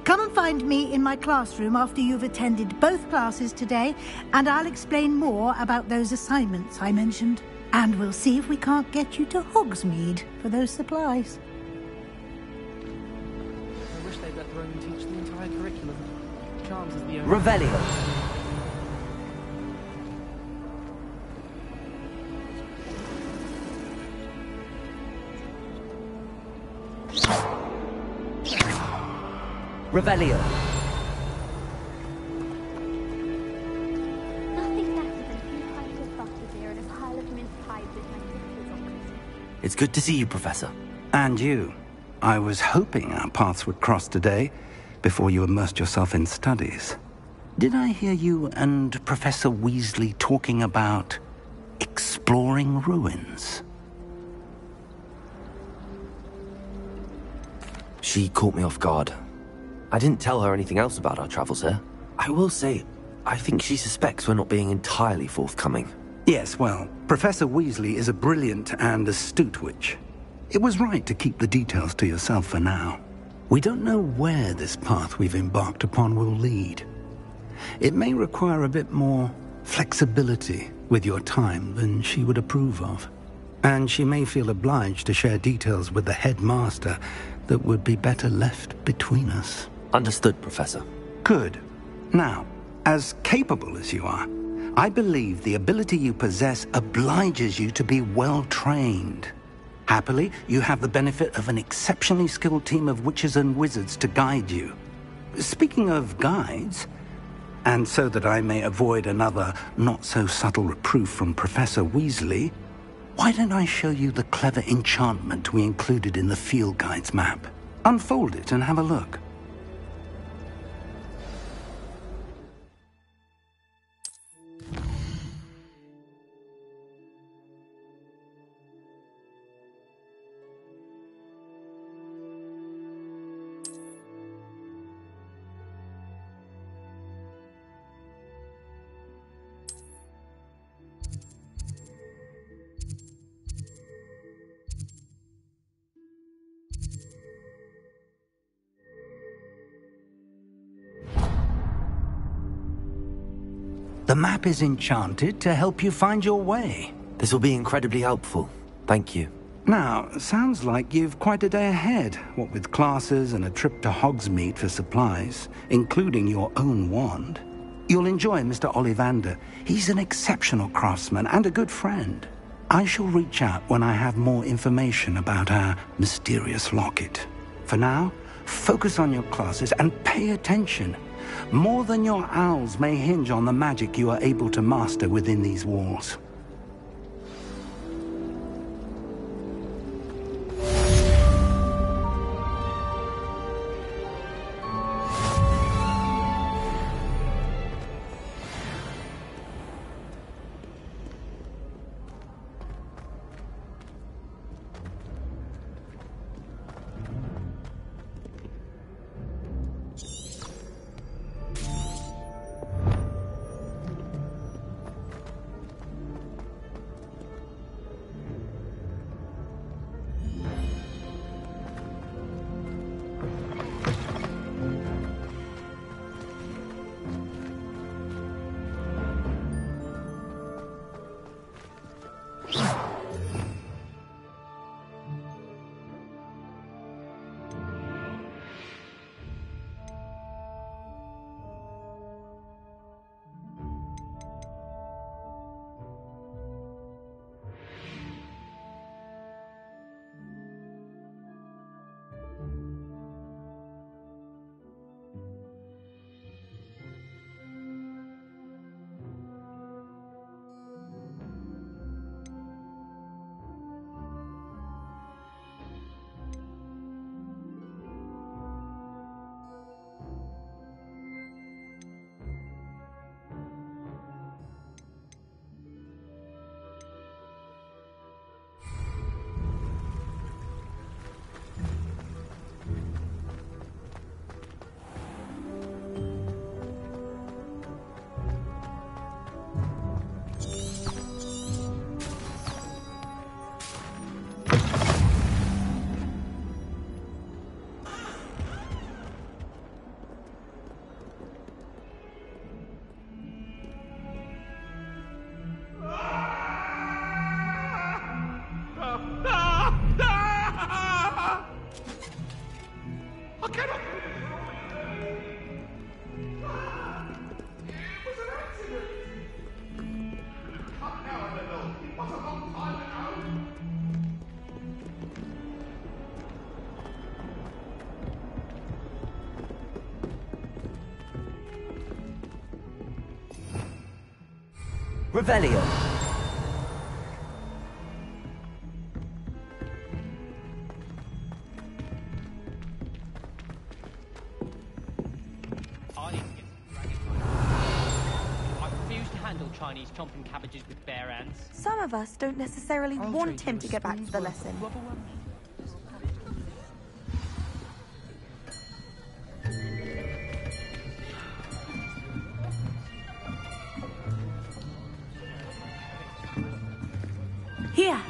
Come and find me in my classroom after you've attended both classes today, and I'll explain more about those assignments I mentioned. And we'll see if we can't get you to Hogsmeade for those supplies. I wish they'd let Ronan teach the entire curriculum. Charms is the only... Revelio. Revelio. Nothing better than a few pints of butterbeer and a pile of mince pies with my sisters on Christmas. It's good to see you, Professor. And you. I was hoping our paths would cross today, before you immersed yourself in studies. Did I hear you and Professor Weasley talking about exploring ruins? She caught me off guard. I didn't tell her anything else about our travels here. I will say, I think she suspects we're not being entirely forthcoming. Yes, well, Professor Weasley is a brilliant and astute witch. It was right to keep the details to yourself for now. We don't know where this path we've embarked upon will lead. It may require a bit more flexibility with your time than she would approve of. And she may feel obliged to share details with the headmaster that would be better left between us. Understood, Professor. Good. Now, as capable as you are, I believe the ability you possess obliges you to be well-trained. Happily, you have the benefit of an exceptionally skilled team of witches and wizards to guide you. Speaking of guides, and so that I may avoid another not-so-subtle reproof from Professor Weasley, Why don't I show you the clever enchantment we included in the field guide's map? Unfold it and have a look. The map is enchanted to help you find your way. This will be incredibly helpful. Thank you. Now, sounds like you've quite a day ahead, what with classes and a trip to Hogsmeade for supplies, including your own wand. You'll enjoy Mr. Ollivander. He's an exceptional craftsman and a good friend. I shall reach out when I have more information about our mysterious locket. For now, focus on your classes and pay attention. More than your owls may hinge on the magic you are able to master within these walls. Revelio. Chinese chomping cabbages with bare hands. Some of us don't necessarily want him to get back to the lesson. Here!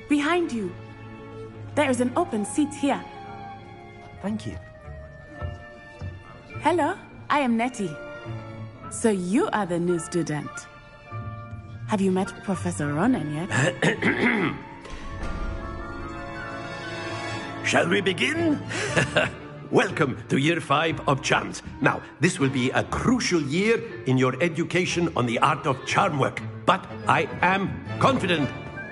Behind you. There is an open seat here. Thank you. Hello, I am Nettie. So you are the new student. Have you met Professor Ronan yet? Shall we begin? Welcome to Year 5 of Charms. Now, this will be a crucial year in your education on the art of charm work. But I am confident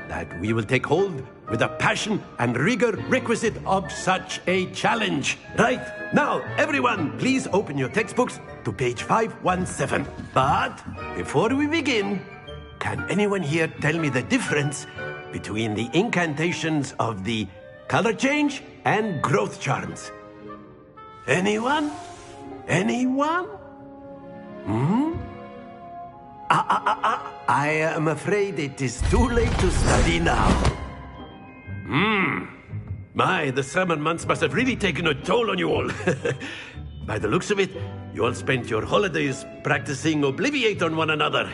that we will take hold with the passion and rigor requisite of such a challenge. Right, now, everyone, please open your textbooks to page 517. But before we begin, can anyone here tell me the difference between the incantations of the color change and growth charms. Anyone? Anyone? I am afraid it is too late to study now. My, the summer months must have really taken a toll on you all. By the looks of it, you all spent your holidays practicing Obliviate on one another.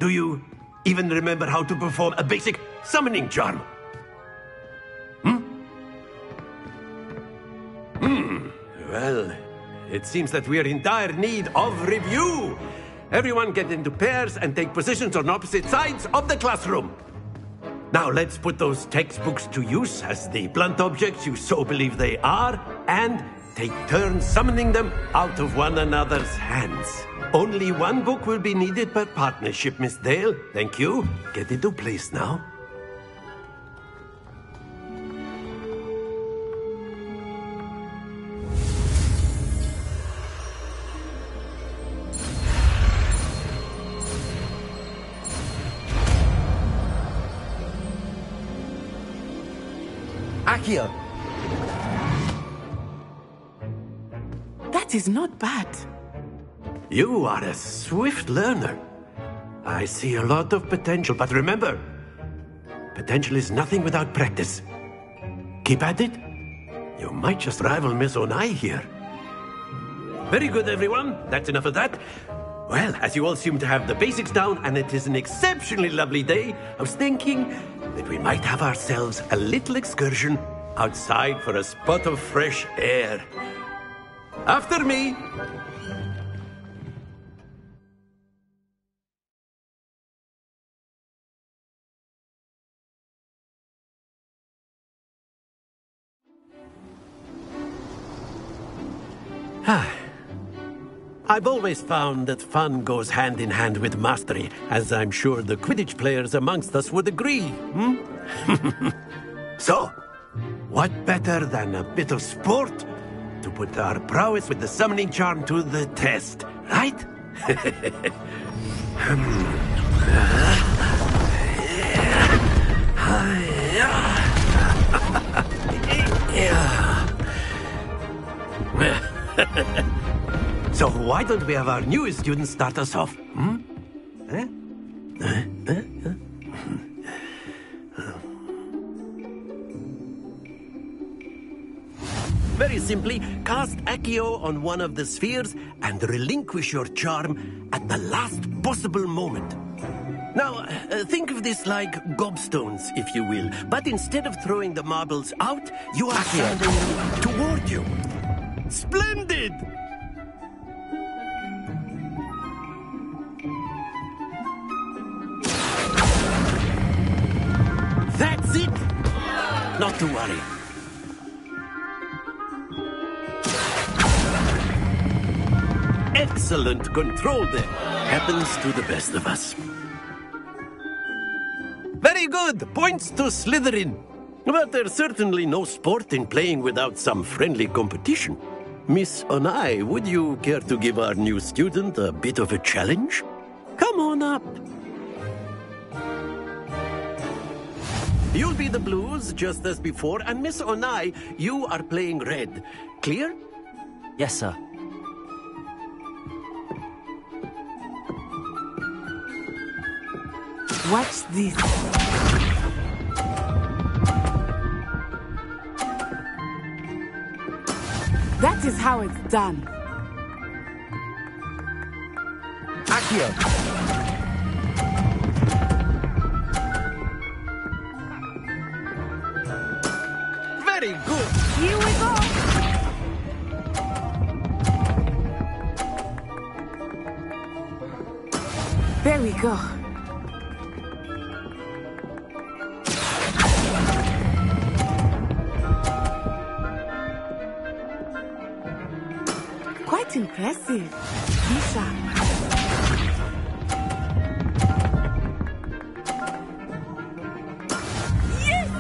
Do you even remember how to perform a basic summoning charm? Well, it seems that we are in dire need of review. Everyone get into pairs and take positions on opposite sides of the classroom. Now let's put those textbooks to use as the blunt objects you so believe they are, and take turns summoning them out of one another's hands. Only one book will be needed per partnership, Miss Dale. Thank you. Get into place now. Akio! That is not bad. You are a swift learner. I see a lot of potential, but remember, potential is nothing without practice. Keep at it. You might just rival Miss Onai here. Very good, everyone. That's enough of that. Well, as you all seem to have the basics down, and it is an exceptionally lovely day, I was thinking that we might have ourselves a little excursion outside for a spot of fresh air. After me! I've always found that fun goes hand in hand with mastery, as I'm sure the Quidditch players amongst us would agree, So, what better than a bit of sport to put our prowess with the summoning charm to the test, right? So why don't we have our newest student start us off? Very simply, cast Accio on one of the spheres and relinquish your charm at the last possible moment. Now, think of this like gobstones, if you will, but instead of throwing the marbles out, you are sending them toward you. Splendid! That's it! Not to worry. Excellent control there. Happens to the best of us. Very good! Points to Slytherin. But there's certainly no sport in playing without some friendly competition. Miss Onai, would you care to give our new student a bit of a challenge? Come on up. You'll be the blues, just as before, and Miss Onai, you are playing red. Clear? Yes, sir. Watch this. That is how it's done. Accio! Very good! Here we go! There we go. Quite impressive. Be sharp. Yes!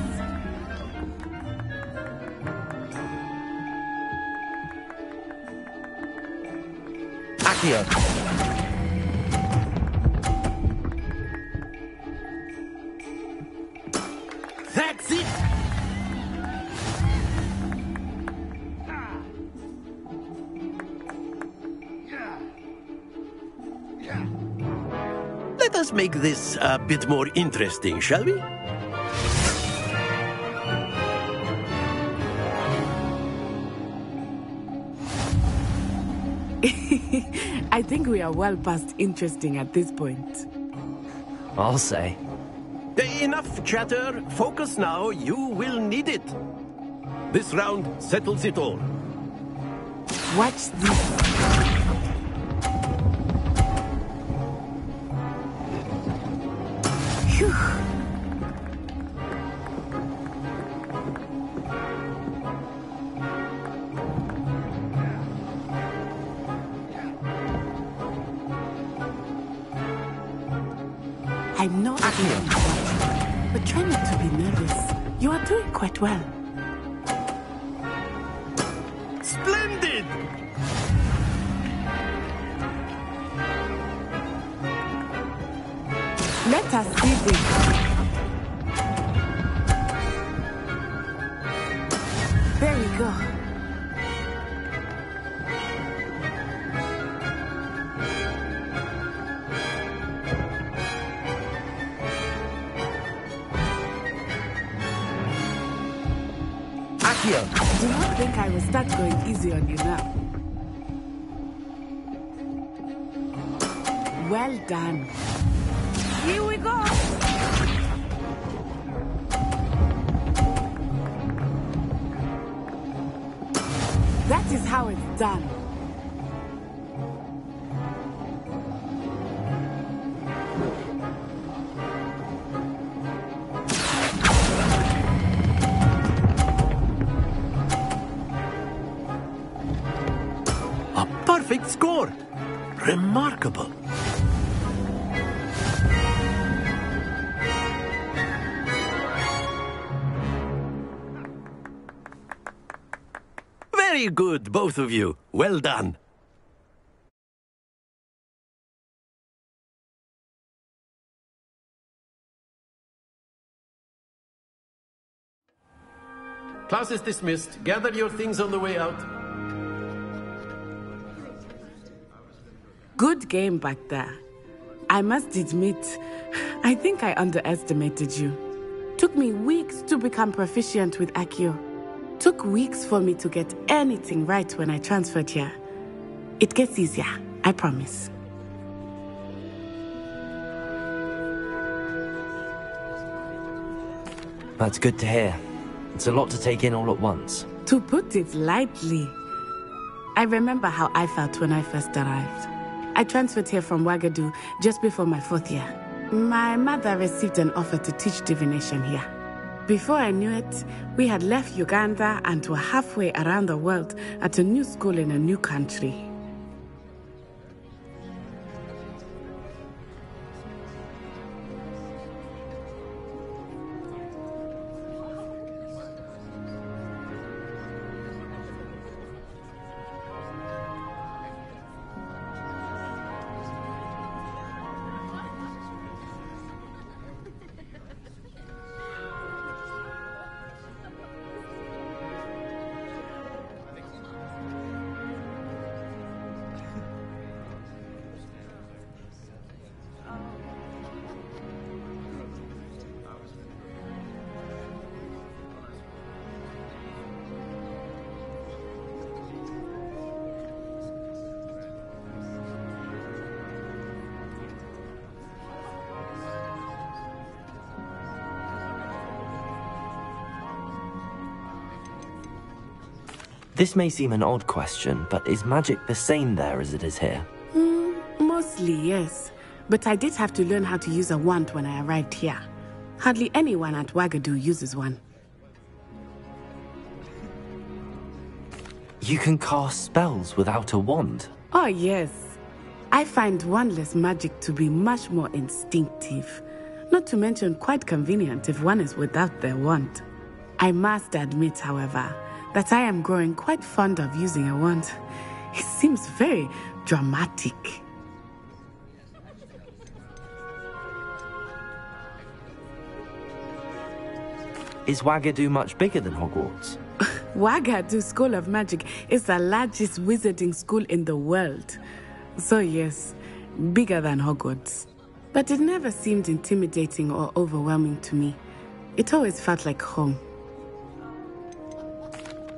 Accio! us make this a bit more interesting, shall we? I think we are well past interesting at this point. I'll say. Enough chatter. Focus now. You will need it. This round settles it all. Watch this. Phew. I'm not but try not to be nervous. You are doing quite well. Splendid! Let us see this. There we go. Do not think I will start going easy on you now. Well done. Here we go. That is how it's done. Perfect score. Remarkable. Very good, both of you. Well done. Class is dismissed. Gather your things on the way out. Good game back there. I must admit, I think I underestimated you. Took me weeks to become proficient with Accio. Took weeks for me to get anything right when I transferred here. It gets easier, I promise. That's good to hear. It's a lot to take in all at once. To put it lightly, I remember how I felt when I first arrived. I transferred here from Ouagadougou just before my 4th year. My mother received an offer to teach divination here. Before I knew it, we had left Uganda and were halfway around the world at a new school in a new country. This may seem an odd question, but is magic the same there as it is here? Mostly, yes. But I did have to learn how to use a wand when I arrived here. Hardly anyone at Ouagadougou uses one. You can cast spells without a wand? Oh, yes. I find wandless magic to be much more instinctive. Not to mention quite convenient if one is without their wand. I must admit, however, that I am growing quite fond of using a wand. It seems very dramatic. Is Ouagadougou much bigger than Hogwarts? Ouagadougou School of Magic is the largest wizarding school in the world. So yes, bigger than Hogwarts. But it never seemed intimidating or overwhelming to me. It always felt like home.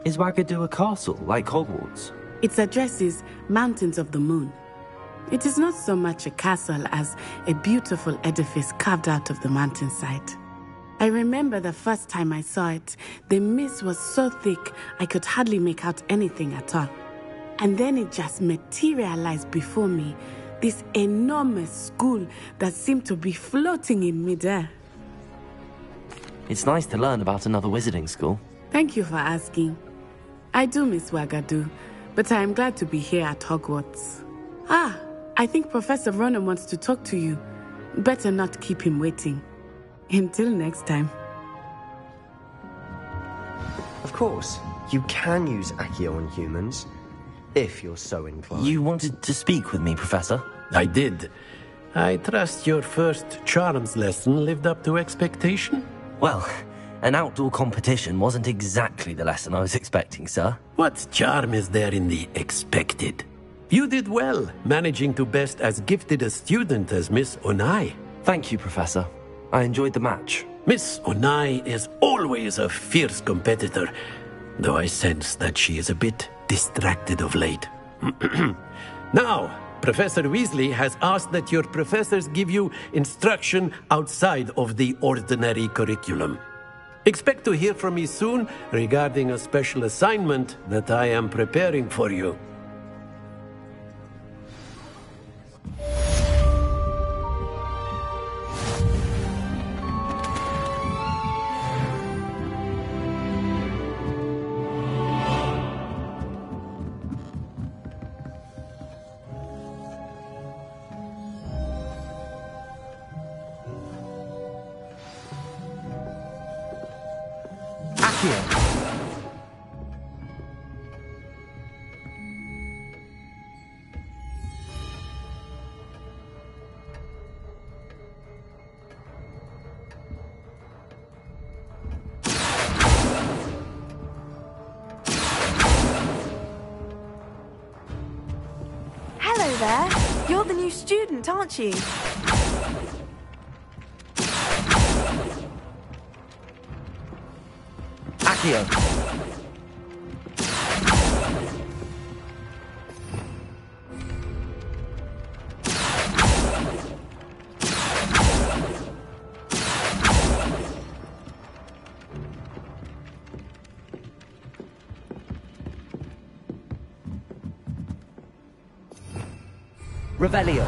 Is Wagadu a castle, like Hogwarts? Its address is Mountains of the Moon. It is not so much a castle as a beautiful edifice carved out of the mountainside. I remember the first time I saw it, the mist was so thick I could hardly make out anything at all. And then it just materialized before me, this enormous school that seemed to be floating in midair. It's nice to learn about another wizarding school. Thank you for asking. I do miss Wagadu, but I am glad to be here at Hogwarts. Ah, I think Professor Ronan wants to talk to you. Better not keep him waiting. Until next time. Of course, you can use Accio on humans, if you're so inclined. You wanted to speak with me, Professor? I did. I trust your first charms lesson lived up to expectation? Well, an outdoor competition wasn't exactly the lesson I was expecting, sir. What charm is there in the expected? You did well, managing to best as gifted a student as Miss Onai. Thank you, Professor. I enjoyed the match. Miss Onai is always a fierce competitor, though I sense that she is a bit distracted of late. Now, Professor Weasley has asked that your professors give you instruction outside of the ordinary curriculum. Expect to hear from me soon regarding a special assignment that I am preparing for you. Hello there. You're the new student, aren't you? Accio. Revelio.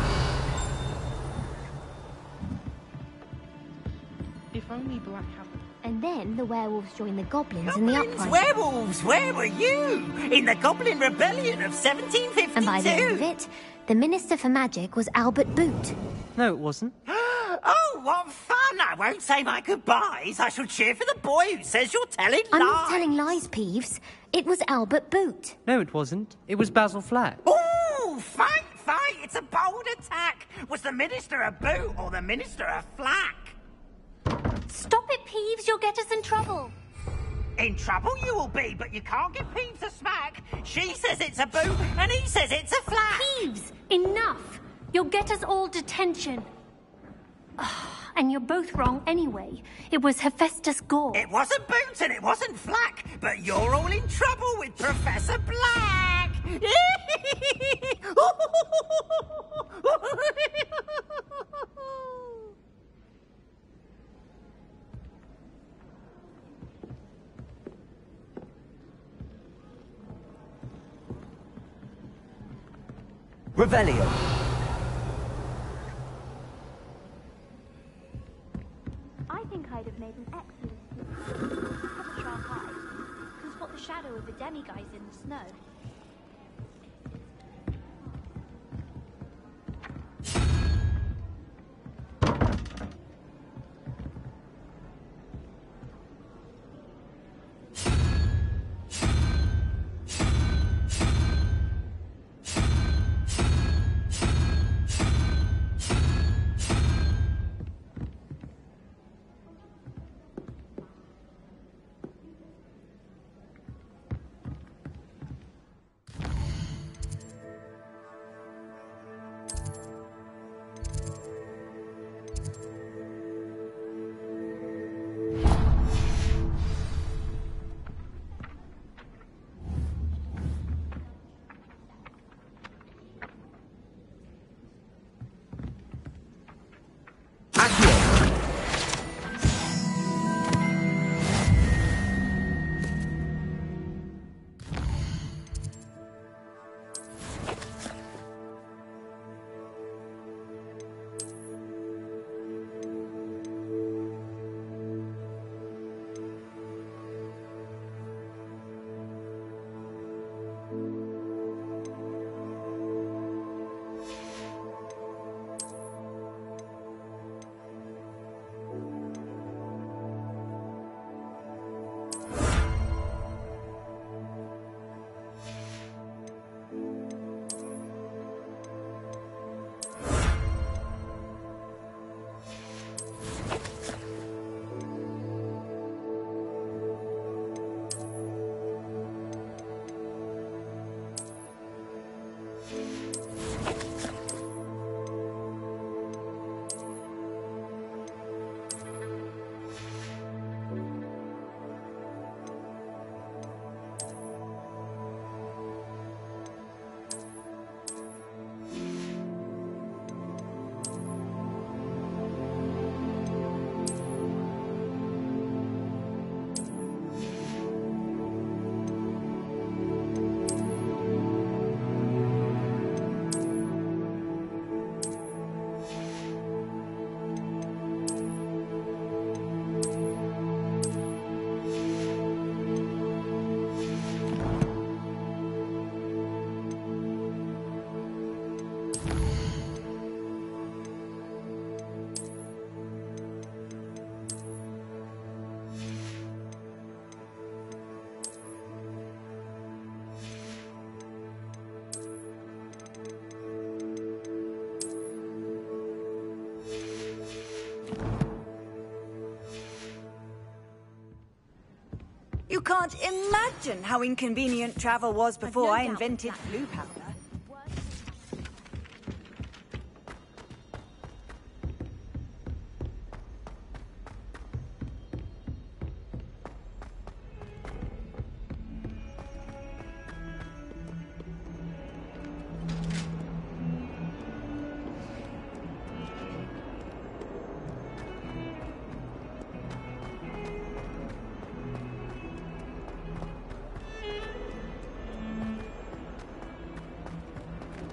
If only Black happened. And then the werewolves joined the goblins in the uprising. Werewolves, where were you? In the Goblin Rebellion of 1752. And by the end of it, the Minister for Magic was Albert Boot. No, it wasn't. Oh, what fun! I won't say my goodbyes. I shall cheer for the boy who says you're telling lies. I'm not telling lies, Peeves. It was Albert Boot. No, it wasn't. It was Basil Flack. Oh, fight! It's a bold attack. Was the Minister a boot or the Minister a flack? Stop it, Peeves. You'll get us in trouble. In trouble you will be, but you can't give Peeves a smack. She says it's a boot and he says it's a flack. Peeves, enough. You'll get us all detention. And you're both wrong anyway. It was Hephaestus Gore. It wasn't boot and it wasn't flack, but you're all in trouble with Professor Black. Revelio. I think I'd have made an excellent student. Have a sharp eye. Can spot the shadow of the demiguise in the snow. You can't imagine how inconvenient travel was before I invented blue powder.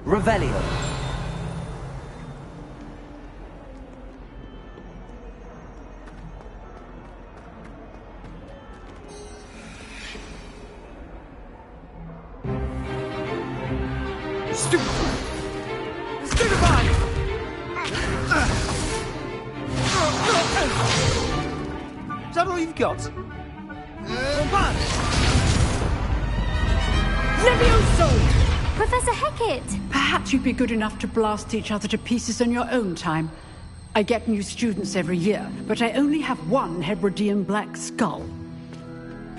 Revelio. Stupefy! Is that all you've got? Levioso! Professor Hecat! Perhaps you'd be good enough to blast each other to pieces in your own time. I get new students every year, but I only have one Hebridean black skull.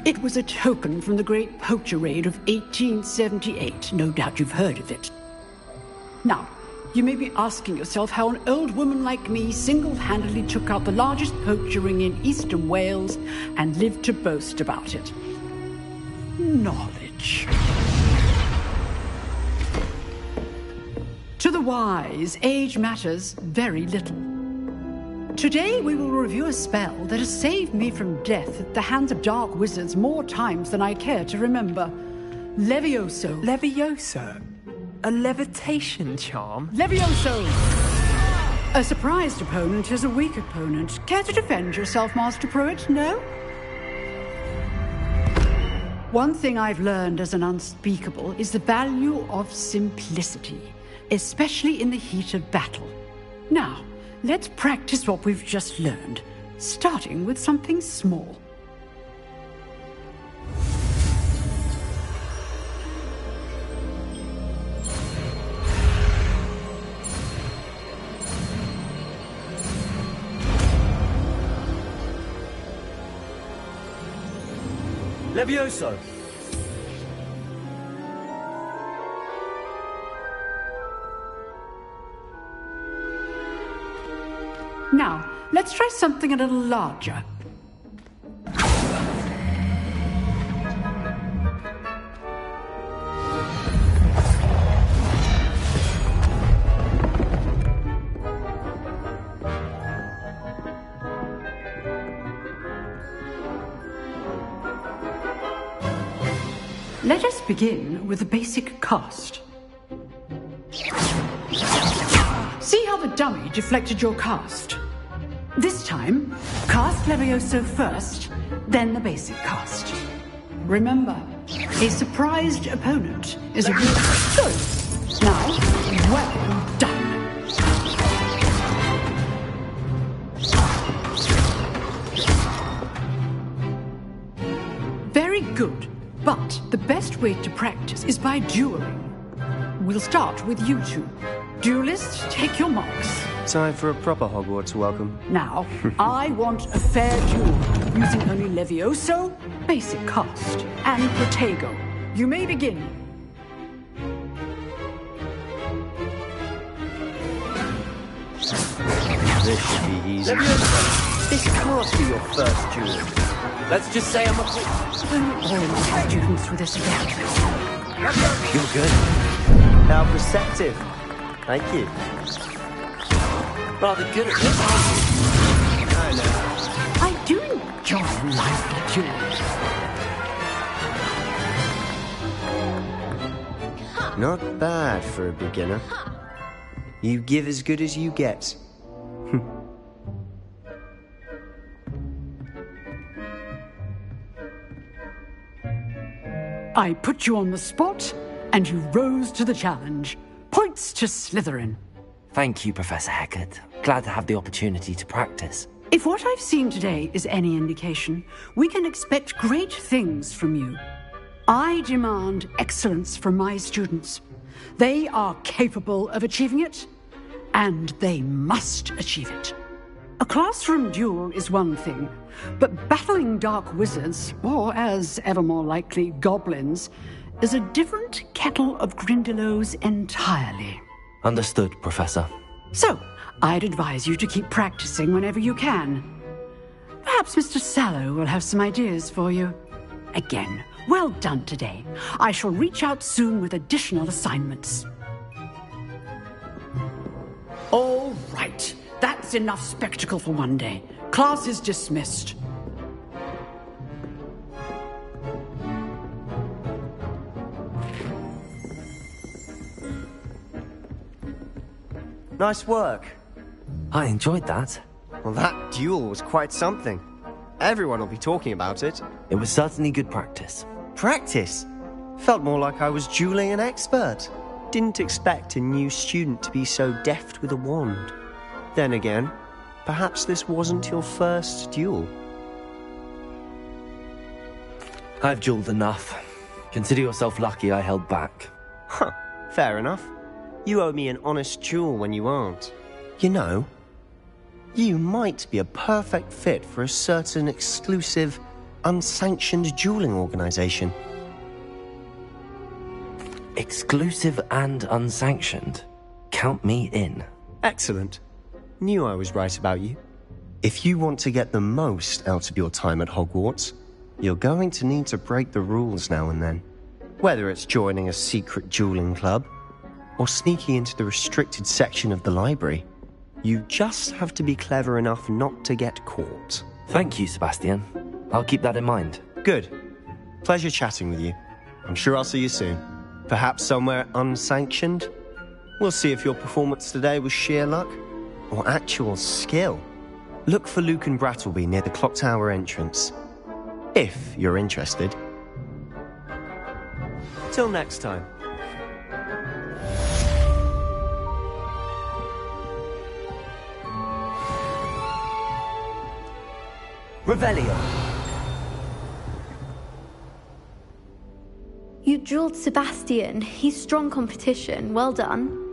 It was a token from the Great Poacher Raid of 1878. No doubt you've heard of it. Now, you may be asking yourself how an old woman like me single-handedly took out the largest poacher ring in eastern Wales and lived to boast about it. Knowledge. To the wise, age matters very little. Today we will review a spell that has saved me from death at the hands of dark wizards more times than I care to remember. Levioso. Levioso? A levitation charm? Levioso! A surprised opponent is a weak opponent. Care to defend yourself, Master Pruitt? No? One thing I've learned as an unspeakable is the value of simplicity, especially in the heat of battle. Now, let's practice what we've just learned, starting with something small. Levioso! Now, let's try something a little larger. Let us begin with the basic cast. See how the dummy deflected your cast? This time, cast Levioso first, then the basic cast. Remember, a surprised opponent is a good. Good. Now, well done. Very good. But the best way to practice is by dueling. We'll start with you two. Duelists, take your marks. Time for a proper Hogwarts welcome. Now, I want a fair duel, using only Levioso, basic cast, and Protego. You may begin. This should be easy. Levioso, this can't be your first duel. Let's just say I'm a... Don't all my students through this again. You're good. How perceptive. Thank you. Rather good at this, aren't you? I know. I do enjoy lively duels. Not bad for a beginner. You give as good as you get. I put you on the spot, and you rose to the challenge. Points to Slytherin. Thank you, Professor Hecat. Glad to have the opportunity to practice. If what I've seen today is any indication, we can expect great things from you. I demand excellence from my students. They are capable of achieving it, and they must achieve it. A classroom duel is one thing, but battling dark wizards, or as ever more likely, goblins, is a different kettle of Grindylows entirely. Understood, Professor. So, I'd advise you to keep practicing whenever you can. Perhaps Mr. Sallow will have some ideas for you. Again, well done today. I shall reach out soon with additional assignments. All right. That's enough spectacle for one day. Class is dismissed. Nice work. I enjoyed that. Well, that duel was quite something. Everyone will be talking about it. It was certainly good practice. Practice? Felt more like I was dueling an expert. Didn't expect a new student to be so deft with a wand. Then again, perhaps this wasn't your first duel. I've dueled enough. Consider yourself lucky I held back. Huh, fair enough. You owe me an honest duel when you aren't. You know, you might be a perfect fit for a certain exclusive, unsanctioned dueling organization. Exclusive and unsanctioned? Count me in. Excellent. Knew I was right about you. If you want to get the most out of your time at Hogwarts, you're going to need to break the rules now and then. Whether it's joining a secret dueling club, or sneaking into the restricted section of the library, you just have to be clever enough not to get caught. Thank you, Sebastian. I'll keep that in mind. Good. Pleasure chatting with you. I'm sure I'll see you soon. Perhaps somewhere unsanctioned? We'll see if your performance today was sheer luck or actual skill. Look for Luke and Brattleby near the clock tower entrance. If you're interested. Till next time. Revelio. You dueled Sebastian. He's strong competition. Well done.